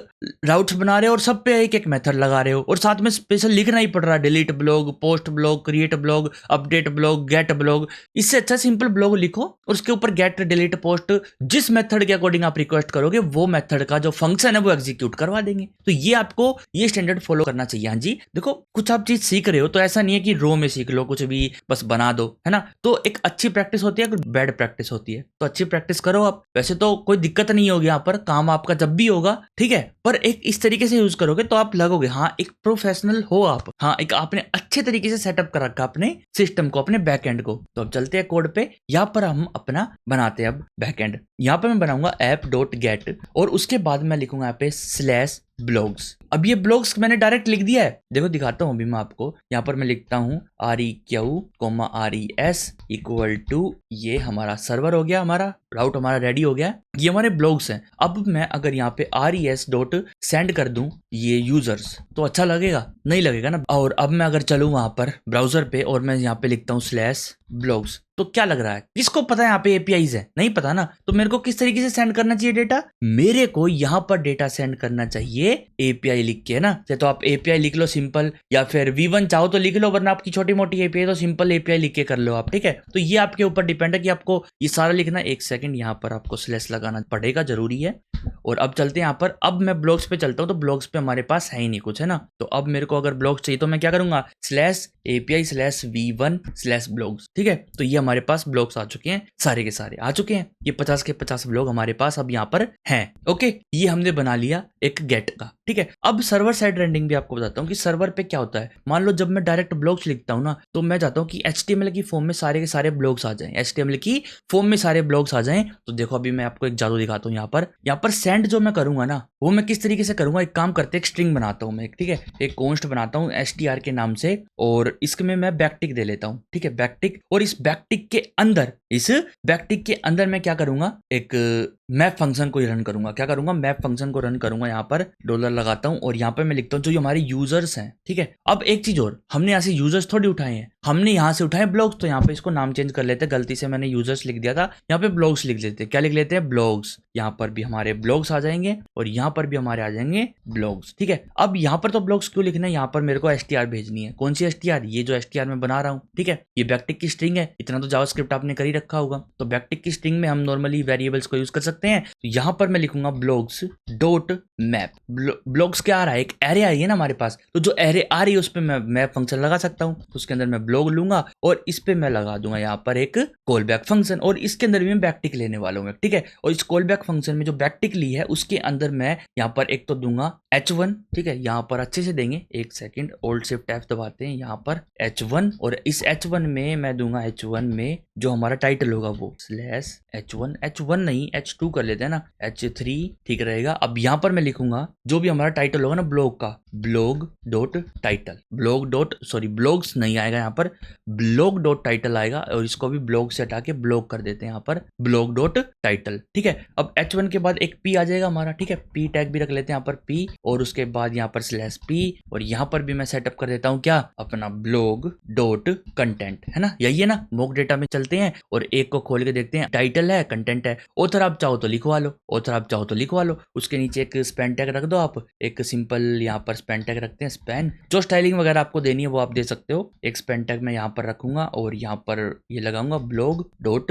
राउट्स बना रहे हो और सब पे एक एक मेथड लगा रहे हो, और साथ में स्पेशल लिखना ही पड़ रहा है, delete blog, post blog, create blog, update blog, get blog. इससे अच्छा सिंपल ब्लॉग लिखो और उसके ऊपर गेट, डिलीट, पोस्ट, जिस मेथड के अकॉर्डिंग आप रिक्वेस्ट करोगे वो मेथड का जो फंक्शन है वो एग्जीक्यूट करवा देंगे। तो ये आपको ये स्टैंडर्ड फॉलो करना चाहिए। हाँ जी, देखो कुछ आप चीज सीख रहे हो तो ऐसा नहीं है कि रो में सीख लो, कुछ भी बस बना दो, है ना। तो एक अच्छी प्रैक्टिस होती है, एक बैड प्रैक्टिस होती है, तो अच्छी प्रैक्टिस करो आप। वैसे तो कोई दिक्कत नहीं होगी, यहाँ पर काम आपका जब भी होगा, ठीक है, पर एक इस तरीके से यूज करोगे तो आप लगोगे हाँ एक प्रोफेशनल हो आप, हाँ एक आपने अच्छे तरीके से सेटअप कर रखा अपने सिस्टम को, अपने बैकएंड को। तो अब चलते हैं कोड पे, यहाँ पर हम अपना बनाते हैं अब बैकएंड। यहाँ पे मैं बनाऊंगा app.get और उसके बाद मैं लिखूंगा यहाँ पे स्लैश ब्लॉग्स। अब ये ब्लॉग्स मैंने डायरेक्ट लिख दिया है, देखो दिखाता हूँ अभी मैं आपको। यहाँ पर मैं लिखता हूँ REQ, RES इक्वल टू, ये हमारा सर्वर हो गया, हमारा राउट हमारा रेडी हो गया, ये हमारे ब्लॉग्स हैं। अब मैं अगर यहाँ पे RES.send कर दूं ये यूजर्स, तो अच्छा लगेगा, नहीं लगेगा ना। और अब मैं अगर चलूँ वहां पर ब्राउजर पे और मैं यहाँ पे लिखता हूँ स्लैश ब्लॉग्स, तो क्या लग रहा है, किसको पता है यहाँ पे APIs है, नहीं पता ना। तो मेरे को किस तरीके से सेंड करना चाहिए डेटा, मेरे को यहाँ पर डेटा सेंड करना चाहिए API लिख के, है ना। तो आप API लिख लो सिंपल, या फिर V1 चाहो तो लिख लो, वरना आपकी छोटी मोटी API तो सिंपल API लिख के कर लो आप, ठीक है। तो ये आपके ऊपर डिपेंड है कि आपको ये सारा लिखना। एक सेकंड, यहाँ पर आपको स्लैश लगाना पड़ेगा, जरूरी है। और अब चलते हैं यहाँ पर, अब मैं ब्लॉग्स पे चलता हूँ, तो ब्लॉग्स पे हमारे पास है ही नहीं कुछ, है ना। तो अब मेरे को अगर ब्लॉग्स चाहिए तो मैं क्या करूंगा, /API/V1/ब्लॉग्स, ठीक है। तो ये हमारे पास ब्लॉग्स आ चुके हैं, सारे के सारे आ चुके हैं, ये 50 के 50 ब्लॉग हमारे पास अब यहाँ पर हैं। ओके, ये हमने बना लिया एक गेट का, ठीक है। अब सर्वर साइड रेंडरिंग भी आपको बताता हूँ कि सर्वर पे क्या होता है। मान लो जब मैं डायरेक्ट ब्लॉग्स लिखता हूँ ना, तो मैं चाहता हूँ कि HTML की फॉर्म में सारे के सारे ब्लॉग्स आ जाएं, HTML की फॉर्म में सारे ब्लॉग्स आ जाएं। तो देखो अभी मैं आपको एक जादू दिखाता हूँ। यहाँ पर सेंड जो मैं करूंगा ना, वो मैं किस तरीके से करूंगा, एक काम करते, एक स्ट्रिंग बनाता हूँ मैं, ठीक है, एक कॉन्स्ट बनाता हूँ str के नाम से, और इसमें मैं बैकटिक दे लेता हूँ, ठीक है, बैकटिक। और इस बैकटिक के अंदर मैं क्या करूंगा, एक मैप फंक्शन को रन करूंगा। क्या करूंगा, मैप फंक्शन को रन करूंगा। यहाँ पर डॉलर लगाता हूँ और यहाँ पर मैं लिखता हूँ जो हमारे यूजर्स हैं, ठीक है। अब एक चीज और, हमने यहाँ से यूजर्स थोड़ी उठाए हैं, हमने यहाँ से उठाए ब्लॉग्स, तो यहाँ पे इसको नाम चेंज कर लेते हैं। गलती से मैंने यूजर्स लिख दिया था, यहाँ पे ब्लॉग्स लिख लेते हैं। क्या लिख लेते हैं? ब्लॉग्स। यहाँ पर भी हमारे ब्लॉग्स आ जाएंगे और यहाँ पर भी हमारे आ जाएंगे ब्लॉग्स। ठीक है, अब यहाँ पर तो ब्लॉग्स क्यों लिखना है, यहाँ पर मेरे को एसटीआर भेजनी है। कौन सी एसटीआर? ये जो एसटीआर मैं बना रहा हूँ। ठीक है, ये बैकटिक की स्ट्रिंग है। इतना तो जावास्क्रिप्ट आपने कर ही रखा होगा। तो बैकटिक की स्ट्रिंग में हम नॉर्मली वेरिएबल्स को यूज कर सकते हैं। तो यहाँ पर मैं लिखूंगा ब्लॉग्स डॉट मैप। ब्लॉग्स क्या आ रहा है? एक एरे आई है ना हमारे पास, तो जो एरे आ रही है उस पर मैं मैप फंक्शन लगा सकता हूँ। तो उसके अंदर मैं ब्लॉग लूंगा और इस पे मैं लगा दूंगा यहाँ पर एक कॉल बैक फंक्शन, और इसके अंदर भी मैं बैकटिक लेने वाला हूँ। ठीक है, और इस कॉल बैक फंक्शन में जो बैकटिक ली है उसके अंदर मैं यहाँ पर एक तो दूंगा h1। ठीक है, यहाँ पर अच्छे से देंगे। एक सेकंड, Alt Shift F दबाते हैं, यहाँ पर h1, और इस h1 में मैं दूंगा h1 में जो हमारा टाइटल होगा वो स्लैश h1, h1 नहीं h2 कर लेते हैं ना, h3 ठीक रहेगा। अब यहाँ पर मैं लिखूंगा जो भी हमारा टाइटल होगा ना ब्लॉग का, ब्लॉग डॉट टाइटल, ब्लॉग्स नहीं आएगा यहाँ पर, ब्लॉग डॉट टाइटल आएगा, और इसको भी ब्लॉग से हटा के ब्लॉग कर देते हैं यहाँ पर, ब्लॉग डॉट टाइटल। ठीक है, अब h1 के बाद एक p आ जाएगा हमारा। ठीक है, p टैग भी रख लेते हैं यहाँ पर p, और उसके बाद यहाँ पर स्लैश p, और यहाँ पर भी मैं सेटअप कर देता हूँ क्या, अपना ब्लॉग डॉट कंटेंट, है ना, यही है ना। मॉक डेटा में चलते हैं और एक को खोल के देखते हैं। टाइटल है, कंटेंट है, ऑथर आप चाहो तो लिखवा लो, उसके नीचे एक स्पैन टैग रख दो आप, एक सिंपल यहाँ पर स्पैन टैग रखते हैं, स्पैन। जो स्टाइलिंग वगैरह आपको देनी है वो आप दे सकते हो। एक स्पैन टैग मैं यहाँ पर रखूंगा और यहाँ पर ये लगाऊंगा ब्लॉग डॉट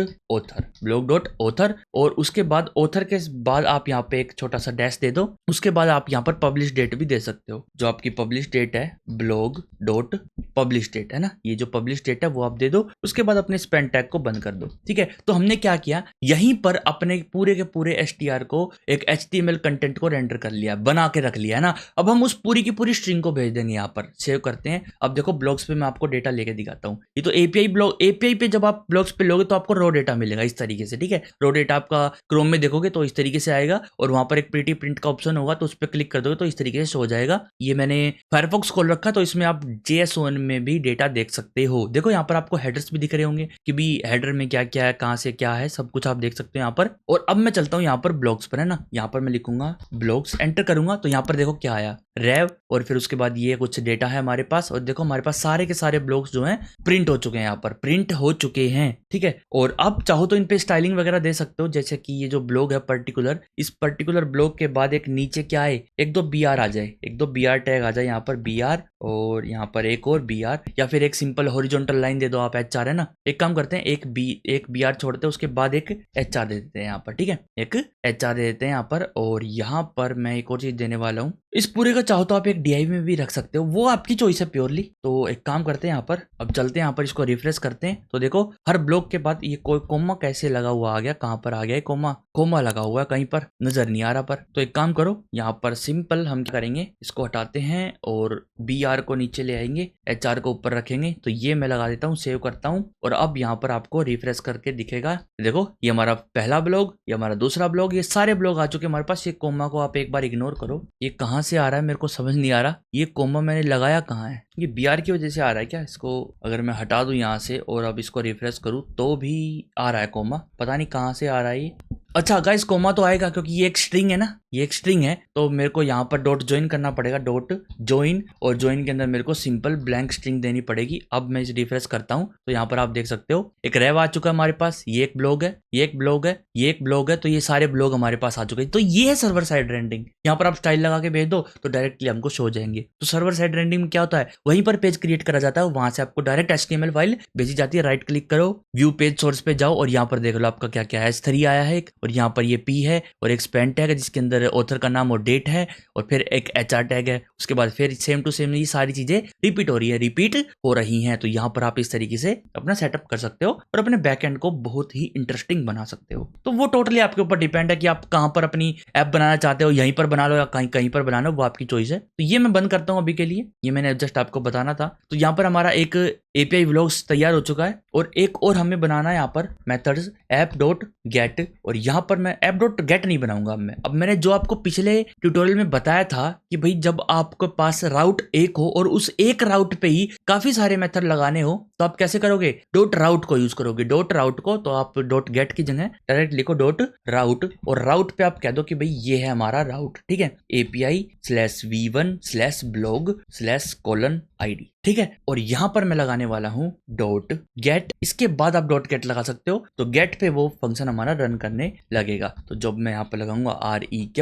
ऑथर, और उसके बाद ऑथर के बाद आप यहाँ पे एक छोटा सा डैश दे दो। उसके बाद आप यहाँ पर पब्लिश डेट भी दे सकते हो। जो आपकी पब्लिश डेट है ब्लॉग डॉट पब्लिश डेट, है ना, ये जो पब्लिश डेट है वो आप दे दो। उसके बाद अपने स्पैन टैग को बंद कर दो। ठीक है, तो हमने क्या किया, यहीं पर अपने पूरे के पूरे एसटीआर को एक एचटीएमएल कंटेंट को रेंडर कर लिया, बना के रख लिया, है ना। अब हम उस पूरी की पूरी स्ट्रिंग को भेज देंगे, यहाँ पर सेव करते हैं। अब देखो ब्लॉग्स पे मैं आपको डेटा लेके दिखाता हूँ। ये तो एपीआई पे जब आप ब्लॉग्स पे लोगे तो आपको रॉ डेटा मिलेगा इस तरीके से। ठीक है, रॉ डेटा आपका क्रोम में देखोगे तो इस तरीके से आएगा, और वहां पर एक प्रीटी प्रिंट का ऑप्शन होगा, तो उस पर क्लिक कर दोगे तो इस तरीके से हो जाएगा। ये मैंने फायरफॉक्स खोल रखा, तो इसमें आप JSON में भी डेटा देख सकते हो। देखो यहाँ पर आपको हेडर्स भी दिख रहे होंगे कि भी हेडर में क्या क्या है, कहाँ से क्या है, सब कुछ आप देख सकते हो यहाँ पर। और अब मैं चलता हूँ यहाँ पर ब्लॉग्स पर, है ना। यहाँ पर मैं लिखूंगा ब्लॉग्स, एंटर करूंगा तो यहाँ पर देखो क्या आया, रेव, और फिर उसके बाद ये कुछ डेटा है हमारे पास, और देखो हमारे पास सारे के सारे ब्लॉग्स जो हैं प्रिंट हो चुके हैं, यहाँ पर प्रिंट हो चुके हैं। ठीक है, और अब चाहो तो इन पे स्टाइलिंग वगैरह दे सकते हो, जैसे कि ये जो ब्लॉग है पर्टिकुलर, इस पर्टिकुलर ब्लॉग के बाद एक नीचे क्या है, एक दो BR आ जाए, एक दो BR टैग आ जाए यहाँ पर, BR, और यहाँ पर एक और BR, या फिर एक सिंपल हॉरिजॉन्टल लाइन दे दो आप, HR, है ना। एक काम करते हैं, एक BR छोड़ते हैं, उसके बाद एक HR दे देते हैं यहाँ पर। ठीक है, एक HR दे देते हैं यहाँ पर, और यहाँ पर मैं एक और चीज देने वाला हूँ। इस पूरे का चाहो तो आप एक DIV में भी रख सकते हो, वो आपकी चॉइस है प्योरली। तो एक काम करते हैं यहाँ पर, अब चलते हैं यहाँ पर, इसको रिफ्रेश करते हैं। तो देखो हर ब्लॉक के बाद ये कोई कोमा कैसे लगा हुआ आ गया, कहाँ पर आ गया कोमा लगा हुआ है, कहीं पर नजर नहीं आ रहा पर। तो एक काम करो, यहाँ पर सिंपल हम क्या करेंगे, इसको हटाते हैं और BR को नीचे ले आएंगे, HR को ऊपर रखेंगे। तो ये मैं लगा देता हूँ, सेव करता हूँ, और अब यहाँ पर आपको रिफ्रेश करके दिखेगा। देखो ये हमारा पहला ब्लॉग, ये हमारा दूसरा ब्लॉग, ये सारे ब्लॉग आ चुके हमारे पास। ये कोमा को आप एक बार इग्नोर करो, ये कहाँ से आ रहा है मेरे को समझ नहीं आ रहा। ये कोमा मैंने लगाया कहाँ है, ये BR की वजह से आ रहा है क्या? इसको अगर मैं हटा दूं यहाँ से और अब इसको रिफ्रेश करूँ तो भी आ रहा है कोमा, पता नहीं कहाँ से आ रहा है ये। अच्छा गाइस, कोमा तो आएगा क्योंकि ये एक स्ट्रिंग है ना, ये एक स्ट्रिंग है, तो मेरे को यहाँ पर डॉट ज्वाइन करना पड़ेगा, डॉट ज्वाइन, और ज्वाइन के अंदर मेरे को सिंपल ब्लैंक स्ट्रिंग देनी पड़ेगी। अब मैं इसे रिफ्रेश करता हूँ तो यहाँ पर आप देख सकते हो एक रेव आ चुका है हमारे पास, ये एक ब्लॉग है, ये एक ब्लॉग है, ये एक ब्लॉग है, तो ये सारे ब्लॉग हमारे पास आ चुके हैं। तो ये है सर्वर साइड रेंडरिंग। यहाँ पर आप स्टाइल लगा के भेज दो तो डायरेक्टली हमको शो हो जाएंगे। तो सर्वर साइड रेंडरिंग में क्या होता है, वहीं पर पेज क्रिएट करा जाता है, वहां से आपको डायरेक्ट HTML फाइल भेजी जाती है। राइट क्लिक करो, व्यू पेज सोर्स पे जाओ, और यहाँ पर देख लो आपका क्या क्या है। S3 आया है एक, और यहाँ पर ये P है, और एक स्पैन टैग है जिसके अंदर ऑथर का नाम और डेट है, और फिर एक HR टैग है। उसके बाद फिर सेम टू सेम ये सारी चीजें रिपीट हो रही हैं। तो यहाँ पर आप इस तरीके से अपना सेटअप कर सकते हो और अपने बैकएंड को बहुत ही इंटरेस्टिंग बना सकते हो। तो वो टोटली आपके ऊपर डिपेंड है कि आप कहाँ पर अपनी ऐप बनाना चाहते हो, यहीं पर बना लो या कहीं पर बनाना हो, वो आपकी चॉइस है। तो ये मैं बंद करता हूँ अभी के लिए, ये मैंने जस्ट आपको बताना था। तो यहाँ पर हमारा एक API व्लॉग्स तैयार हो चुका है, और एक और हमें बनाना है यहाँ पर मेथड्स app.get, और यहाँ पर मैं app.get नहीं बनाऊंगा। अब मैंने जो आपको पिछले ट्यूटोरियल में बताया था कि भाई जब आपके पास राउट एक हो और उस एक राउट पे ही काफी सारे मेथड लगाने हो, तो आप कैसे करोगे, डॉट राउट को यूज करोगे। डॉट राउट को तो आप डॉट गेट की जगह डायरेक्ट लिखो डॉट राउट, और राउट पे आप कह दो कि भाई ये है हमारा राउट, ठीक है, API/v1/blog/:id, ठीक है। और यहां पर मैं लगाने वाला हूं डॉट गेट, इसके बाद आप डॉट गेट लगा सकते हो, तो गेट पे वो फंक्शन हमारा रन करने लगेगा। तो जब मैं यहाँ पर लगाऊंगा REQ,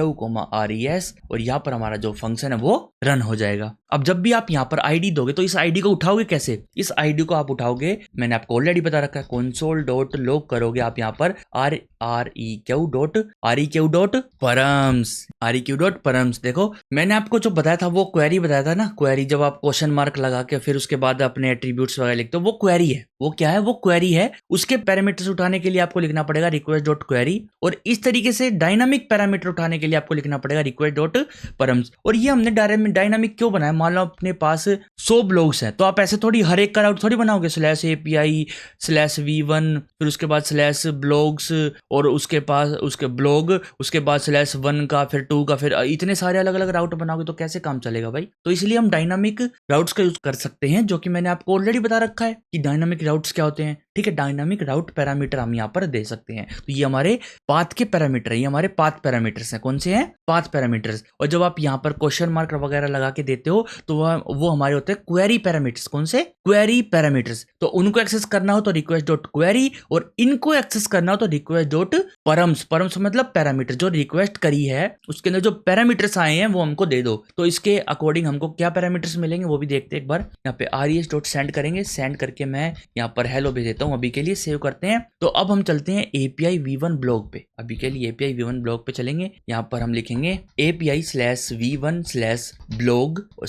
RES, और यहाँ पर हमारा जो फंक्शन है वो रन हो जाएगा। अब जब भी आप यहाँ पर आईडी दोगे तो इस आईडी को उठाओगे कैसे, इस आईडी को आप उठाओगे, मैंने आपको ऑलरेडी बता रखा है, console.log करोगे आप यहाँ पर REQ.params। देखो मैंने आपको जो बताया था वो क्वेरी बताया था ना, क्वेरी जब आप क्वेश्चन मार्क लगा के फिर उसके बाद अपने एट्रीब्यूट्स वगैरह लिखते हो, वो क्वेरी है। वो क्या है, वो क्वेरी है। उसके पैरामीटर्स उठाने के लिए आपको लिखना पड़ेगा request.query, और इस तरीके से डायनामिक पैरामीटर उठाने के लिए आपको लिखना पड़ेगा request.params। और ये हमने डायनामिक क्यों बनाया, मान लो अपने पास 100 ब्लॉग्स हैं, तो आप ऐसे थोड़ी हर एक का राउट थोड़ी बनाओगे, /API/v1, फिर उसके बाद /blogs, और उसके ब्लॉग, उसके बाद /1 का, फिर 2 का, फिर इतने सारे अलग अलग राउट बनाओगे तो कैसे काम चलेगा भाई। तो इसलिए हम डायनामिक राउट्स का यूज कर सकते हैं, जो कि मैंने आपको ऑलरेडी बता रखा है कि डायनामिक राउट्स क्या होते हैं, ठीक है। डायनामिक राउट पैरामीटर हम यहाँ पर दे सकते हैं। तो ये हमारे पाथ के पैरामीटर है, ये हमारे पाथ पैरामीटर्स हैं। कौन से हैं, पाथ पैरामीटर्स। और जब आप यहाँ पर क्वेश्चन मार्क वगैरह लगा के देते हो तो वो हमारे होते हैं क्वेरी पैरामीटर्स। कौन से, क्वेरी पैरामीटर्स। तो उनको एक्सेस करना हो तो request.query, और इनको एक्सेस करना हो तो request.params। परम्स मतलब पैरामीटर, जो रिक्वेस्ट करी है उसके अंदर जो पैरामीटर्स आए हैं वो हमको दे दो। तो इसके अकॉर्डिंग हमको क्या पैरामीटर्स मिलेंगे वो भी देखते हैं एक बार। यहाँ पे res.send करेंगे, सेंड करके मैं यहाँ पर हेलो भेज देता हूँ। अभी के लिए सेव करते हैं। तो अब हम चलते हैं API v1 ब्लॉग पे। अभी के लिए API v1 ब्लॉग पे चलेंगे। यहाँ पर हम लिखेंगे API/v1/blog और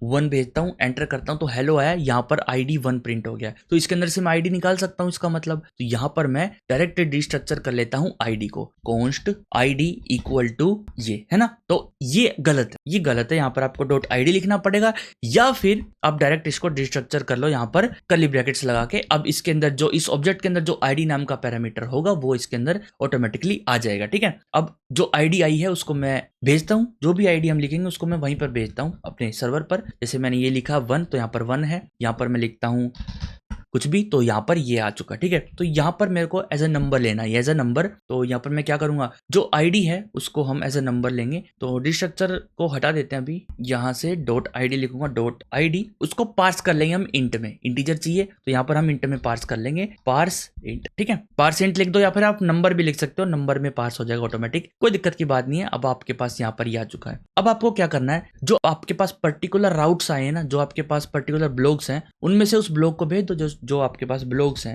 /1 भेजता हूँ, एंटर करता हूँ तो हेलो आया, यहाँ पर ID 1 प्रिंट हो गया। तो इसके अंदर से मैं ID निकाल सकता हूँ इसका मतलब। तो यहाँ पर मैं डायरेक्ट डिस्ट्रक्चर कर लेता हूँ ID को, const ID इक्वल टू ये है ना। तो ये गलत है, ये गलत है। यहाँ पर आपको .id लिखना पड़ेगा, या फिर आप डायरेक्ट इसको डिस्ट्रक्चर कर लो यहाँ पर कर्ली ब्रैकेट्स लगा के। अब इसके अंदर जो इस ऑब्जेक्ट के अंदर जो ID नाम का पैरामीटर होगा वो इसके अंदर ऑटोमेटिकली आ जाएगा, ठीक है। अब जो ID आई है उसको मैं भेजता हूँ, जो भी ID हम लिखेंगे उसको मैं वहीं पर भेजता हूँ अपने सर्वर पर। जैसे मैंने ये लिखा 1, तो यहाँ पर 1 है। यहाँ पर मैं लिखता हूँ कुछ भी, तो यहाँ पर ये आ चुका, ठीक है। तो यहाँ पर मेरे को एज ए नंबर लेना है, एज ए नंबर। तो यहाँ पर मैं क्या करूंगा, जो आईडी है उसको हम एज ए नंबर लेंगे। तो डिस्ट्रक्चर को हटा देते हैं, अभी यहाँ से .id लिखूंगा, .id उसको पार्स कर लेंगे हम इंट में। इंटीजर चाहिए तो यहाँ पर हम इंट में पार्स कर लेंगे, पार्स इंट, ठीक है। पार्स इंट लिख दो, या फिर आप नंबर भी लिख सकते हो, नंबर में पार्स हो जाएगा ऑटोमेटिक, कोई दिक्कत की बात नहीं है। अब आपके पास यहाँ पर ये आ चुका है। अब आपको क्या करना है, जो आपके पास पर्टिकुलर राउट्स आए हैं ना, जो आपके पास पर्टिकुलर ब्लॉग्स हैं, उनमें से उस ब्लॉग को भेज दो जो आपके पास ब्लॉग्स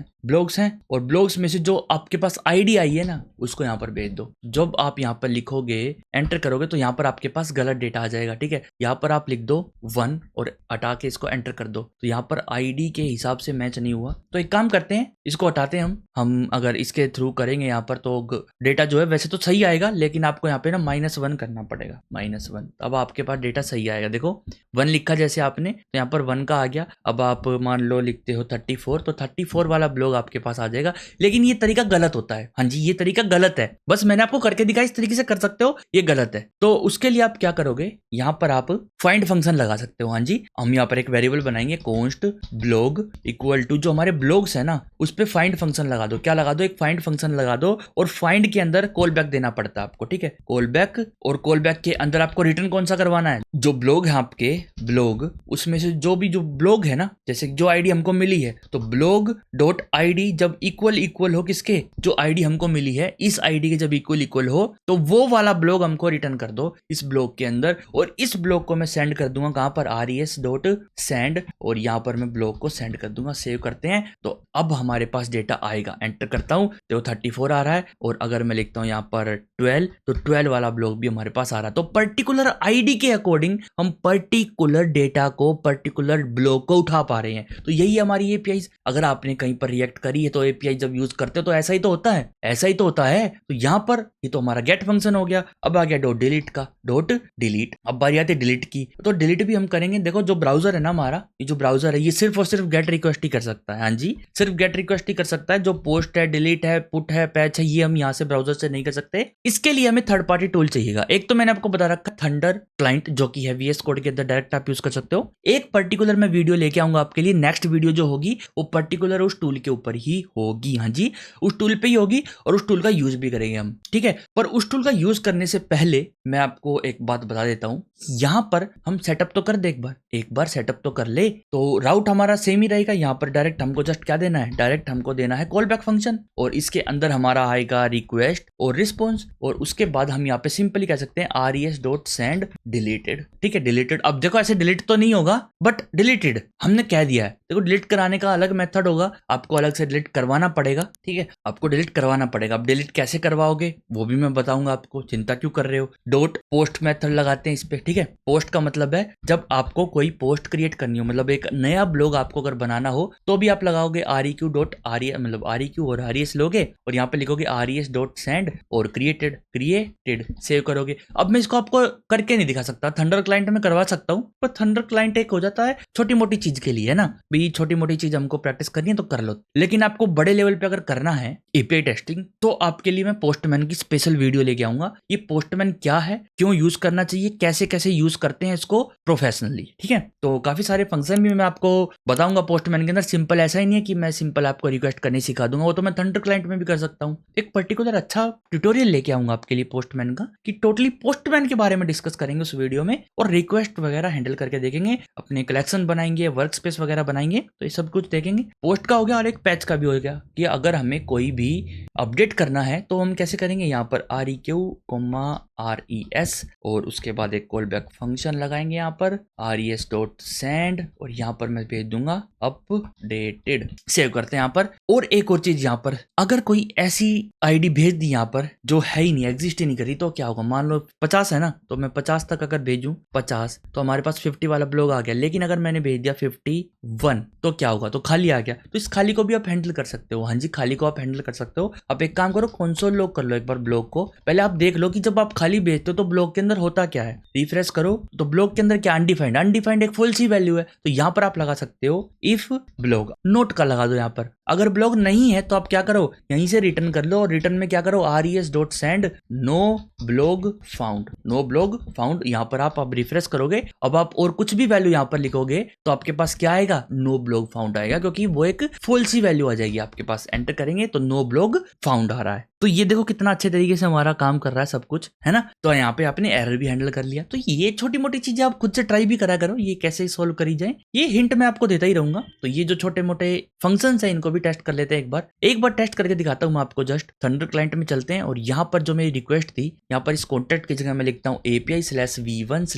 हैं, और ब्लॉग्स में से जो आपके पास आईडी आई है ना उसको यहाँ पर भेज दो। जब आप यहाँ पर लिखोगे, एंटर करोगे, तो यहाँ पर आपके पास गलत डेटा आ जाएगा, ठीक है। यहाँ पर आप लिख दो 1 और हटा के इसको एंटर कर दो। तो यहाँ पर आईडी के हिसाब से मैच नहीं हुआ, तो एक काम करते हैं, इसको हटाते हैं हम अगर इसके थ्रू करेंगे यहाँ पर तो डेटा जो है वैसे तो सही आएगा, लेकिन आपको यहाँ पे ना -1 करना पड़ेगा, -1। अब आपके पास डेटा सही आएगा। देखो 1 लिखा जैसे आपने, तो यहाँ पर 1 का आ गया। अब आप मान लो लिखते हो 34, तो 34 वाला ब्लॉग आपके पास आ जाएगा। लेकिन ये तरीका गलत होता है, हाँ जी ये तरीका गलत है। बस मैंने आपको करके दिखाया, इस तरीके से कर सकते हो, ये गलत है। तो उसके लिए आप क्या करोगे, यहाँ पर आप फाइंड फंक्शन लगा सकते हो। हाँ जी, हम यहाँ पर एक वेरिएबल बनाएंगे, const blog इक्वल टू जो हमारे ब्लॉग्स है ना उस पे फाइंड फंक्शन लगा दो। क्या लगा दो, एक फाइंड फंक्शन लगा दो, और फाइंड के अंदर कॉल बैक देना पड़ता है आपको, ठीक है। कॉल बैक, और कॉल बैक के अंदर आपको रिटर्न कौन सा करवाना है, जो ब्लॉग है आपके ब्लॉग, उसमें से जो ब्लॉग है ना, जैसे जो आईडी हमको मिली है, तो blog.id जब इक्वल हो किसके, जो आईडी हमको मिली है इस आईडी के जब इक्वल हो, तो वो वाला ब्लॉग हमको रिटर्न कर दो इस ब्लॉग के अंदर। और इस ब्लॉग को मैं सेंड कर दूंगा कहां पर, res.send, और यहां पर मैं ब्लॉग को सेंड कर दूंगा। सेव करते हैं, तो अब हमारे पास डेटा आएगा। एंटर करता हूं तो 34 आ रहा है, और अगर मैं लिखता हूं यहां पर 12, तो 12 वाला ब्लॉग भी हमारे पास आ रहा है। तो पर्टिकुलर आईडी के अकॉर्डिंग हम पर्टिकुलर डेटा को, पर्टिकुलर ब्लॉग को उठा पा रहे हैं। तो यही हमारी एपीआई। अगर आपने कहीं पर रिएक्ट करी है तो एपीआई जब यूज करते हो तो ऐसा ही तो होता है, ऐसा ही तो होता है। तो यहाँ पर ये तो हमारा गेट फंक्शन हो गया। अब आ गया .delete का, .delete। अब बारी आती है डिलीट की, तो डिलीट भी हम करेंगे। देखो जो ब्राउजर है ना हमारा, ये जो ब्राउजर है ये सिर्फ और सिर्फ गेट रिक्वेस्ट ही कर सकता है। हाँ जी, सिर्फ गेट रिक्वेस्ट रिक्वेस्ट ही कर सकता है। जो पोस्ट है, डिलीट है, पुट है, पैच है, ये हम यहाँ से ब्राउजर से नहीं कर सकते। इसके लिए हमें थर्ड पार्टी टूल चाहिएगा। एक तो मैंने आपको बता रखा थंडर क्लाइंट, जो कि है VS कोड के अंदर डायरेक्ट आप यूज कर सकते हो। एक पर्टिकुलर मैं वीडियो लेके आऊंगा आपके लिए, नेक्स्ट वीडियो जो होगी वो पर्टिकुलर उस टूल के ऊपर ही होगी। हाँ जी, उस टूल पे ही होगी और उस टूल का यूज भी करेंगे हम, ठीक है। पर उस टूल का यूज करने से पहले मैं आपको एक बात बता देता हूं, यहां पर हम सेटअप तो कर दे, एक बार सेटअप तो कर ले। तो राउट हमारा सेम ही रहेगा। यहाँ पर डायरेक्ट हमको जस्ट क्या देना है, डायरेक्ट हमको देना है कॉल बैक फंक्शन, और इसके अंदर हमारा आएगा रिक्वेस्ट और रिस्पॉन्स, और उसके बाद हम यहाँ पे सिंपली कह सकते हैं res.send डिलीटेड, ठीक है, डिलीटेड। अब देखो ऐसे डिलीट तो नहीं होगा, बट डिलीटेड हमने कह दिया है। देखो डिलीट कराने का अलग मेथड होगा, आपको अलग से डिलीट करवाना पड़ेगा, ठीक है, आपको डिलीट करवाना पड़ेगा। अब डिलीट कैसे करवाओगे वो भी मैं बताऊंगा आपको, चिंता क्यों कर रहे हो। डॉट पोस्ट मेथड लगाते हैं इस पे, ठीक है। पोस्ट का मतलब है जब आपको कोई पोस्ट क्रिएट करनी हो, मतलब एक नया ब्लॉग आपको अगर बनाना हो तो भी आप लगाओगे req.res, मतलब req और res लोगे और यहाँ पे लिखोगे res.send और क्रिएटेड सेव करोगे। अब मैं इसको आपको करके नहीं दिखा सकता, थंडर क्लाइंट में करवा सकता हूँ, पर थंडर क्लाइंट एक हो जाता है छोटी मोटी चीज के लिए, है ना भाई, छोटी मोटी चीज हमको प्रैक्टिस करनी है तो कर लो। लेकिन आपको बड़े लेवल पे अगर करना है एपीआई टेस्टिंग, तो आपके लिए मैं पोस्टमैन की स्पेशल वीडियो लेके आऊंगा। ये पोस्टमैन क्या है, क्यों यूज करना चाहिए, कैसे कैसे यूज करते हैं इसको प्रोफेशनली, ठीक है। तो काफी सारे फंक्शन भी मैं आपको बताऊंगा पोस्टमैन के अंदर। सिंपल ऐसा ही नहीं है कि मैं सिंपल आपको रिक्वेस्ट करने सिखा दूंगा, वो तो मैं थंडर क्लाइंट में भी कर सकता हूँ। एक पर्टिकुलर अच्छा ट्यूटोरियल लेके आऊंगा आपके लिए पोस्टमैन का, कि टोटली पोस्टमैन के बारे में डिस्कस करेंगे उस वीडियो में, और रिक्वेस्ट वगैरह हैंडल करके देखेंगे, अपने कलेक्शन बनाएंगे, वर्क स्पेस वगैरह बनाएंगे, तो ये सब कुछ देखेंगे। पोस्ट का हो गया और एक पैच का भी हो गया, कि अगर हमें कोई भी अपडेट करना है तो हम कैसे करेंगे। यहाँ पर req, res और उसके बाद एक कॉल बैक फंक्शन लगाएंगे यहाँ पर res.send, और यहाँ पर मैं भेज दूंगा अपडेटेड, सेव करते हैं यहाँ पर। और एक और चीज, यहाँ पर अगर कोई ऐसी आईडी भेज दी यहाँ पर जो है ही नहीं, एग्जिस्ट ही नहीं करी, तो क्या होगा। मान लो 50 है ना, तो मैं 50 तक अगर भेजूं 50, तो हमारे पास 50 वाला ब्लॉग आ गया। लेकिन अगर मैंने भेज दिया 51, तो क्या होगा, तो खाली आ गया। तो इस खाली को भी आप हैंडल कर सकते हो। हाँ जी, खाली को आप हैंडल कर सकते हो। आप एक काम करो, कंसोल लॉग कर लो एक बार ब्लॉग को, पहले आप देख लो कि जब आप खाली भेजते हो तो ब्लॉग के अंदर होता क्या है। रिफ्रेश करो तो ब्लॉग के अंदर क्या, अनडिफाइंड एक फुल सी वैल्यू है। तो यहाँ पर आप लगा सकते हो इफ ब्लॉग, नोट का लगा दो यहाँ पर। अगर ब्लॉग नहीं है तो आप क्या करो, यहीं से रिटर्न कर लो, और रिटर्न में क्या करो res.send नो ब्लॉग फाउंड। यहाँ पर आप रिफ्रेश करोगे, अब आप और कुछ भी वैल्यू यहाँ पर लिखोगे तो आपके पास क्या आएगा, नो ब्लॉग फाउंड आएगा, क्योंकि वो एक फुल सी वैल्यू आ जाएगी आपके पास। एंटर करेंगे तो नो ब्लॉग फाउंड आ रहा है। तो ये देखो कितना अच्छे तरीके से हमारा काम कर रहा है सब कुछ, है ना। तो यहाँ पे आपने एरर भी हैंडल कर लिया। तो ये छोटी मोटी चीजें आप खुद से ट्राई भी करा करो, ये कैसे सॉल्व करी जाए, ये हिंट मैं आपको देता ही रहूंगा। तो ये जो छोटे मोटे फंक्शंस है इनको भी टेस्ट कर लेते हैं एक बार टेस्ट करके दिखाता हूँ मैं आपको। जस्ट थंडर क्लाइंट में चलते हैं, और यहाँ पर जो मेरी रिक्वेस्ट थी, यहाँ पर इस कॉन्टेक्ट की जगह मैं लिखता हूँ API/v1/blog,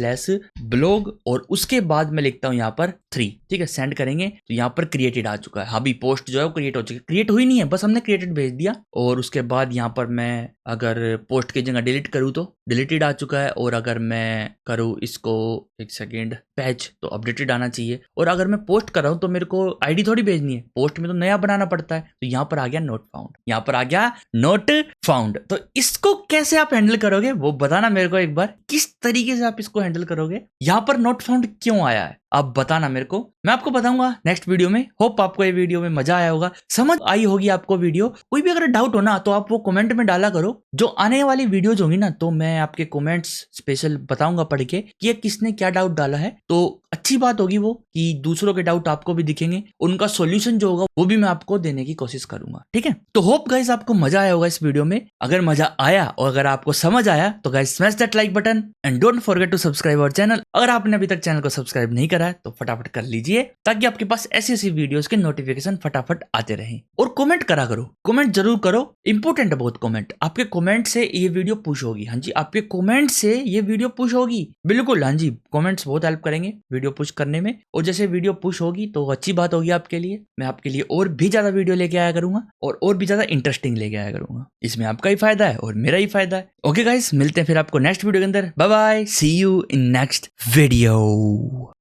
और उसके बाद मैं लिखता हूँ यहाँ पर 3, ठीक है। सेंड करेंगे तो यहाँ पर क्रिएटेड आ चुका है। अभी पोस्ट जो है वो क्रिएट हो चुकी है, क्रिएट हुई नहीं है, बस हमने क्रिएटेड भेज दिया। और उसके बाद यहाँ पर मैं अगर पोस्ट की जगह डिलीट करूँ तो डिलीटेड आ चुका है, और अगर मैं करूँ इसको एक सेकेंड पैच, तो अपडेटेड आना चाहिए। और अगर मैं पोस्ट कर रहा हूँ तो मेरे को आईडी थोड़ी भेजनी है, पोस्ट में तो नया बनाना पड़ता है। तो यहाँ पर आ गया नोट फाउंड, यहाँ पर आ गया नोट फाउंड। तो इसको कैसे आप हैंडल करोगे वो बताना मेरे को एक बार, किस तरीके से आप इसको हैंडल करोगे। यहाँ पर नोट फाउंड क्यों आया है आप बताना मेरे को, मैं आपको बताऊंगा नेक्स्ट वीडियो में। होप आपको ये वीडियो में मजा आया होगा, समझ आई होगी आपको वीडियो। कोई भी अगर डाउट हो ना तो आप वो कमेंट में डाला करो। जो आने वाली वीडियोज होंगी ना, तो मैं आपके कमेंट्स स्पेशल बताऊंगा पढ़ के कि ये किसने क्या डाउट डाला है। तो अच्छी बात होगी वो कि दूसरों के डाउट आपको भी दिखेंगे, उनका सॉल्यूशन जो होगा वो भी मैं आपको देने की कोशिश करूंगा, ठीक है। तो होप गाइस आपको मजा आया होगा इस वीडियो में। अगर मजा आया और अगर आपको समझ आया तो guys smash that like button and don't forget to subscribe our channel. अगर आपने अभी तक चैनल को सब्सक्राइब नहीं करा है तो फटाफट कर लीजिए, ताकि आपके पास ऐसी ऐसी वीडियोस के नोटिफिकेशन फटाफट आते रहें। और कमेंट करा करो, कमेंट जरूर करो, इंपोर्टेंट है बहुत कमेंट। आपके कमेंट से ये वीडियो पुश होगी। हाँ जी, आपके कमेंट से ये वीडियो पुश होगी, बिल्कुल। हाँ जी, कमेंट्स बहुत हेल्प करेंगे वीडियो पुश करने में। और जैसे वीडियो पुश होगी तो अच्छी बात होगी आपके लिए। मैं आपके लिए और भी ज्यादा वीडियो लेके आया करूंगा, और भी ज्यादा इंटरेस्टिंग लेके आया करूंगा। इसमें आपका ही फायदा है और मेरा ही फायदा है। ओके गाइस, मिलते हैं फिर आपको नेक्स्ट वीडियो के अंदर। Bye bye, see you in next video.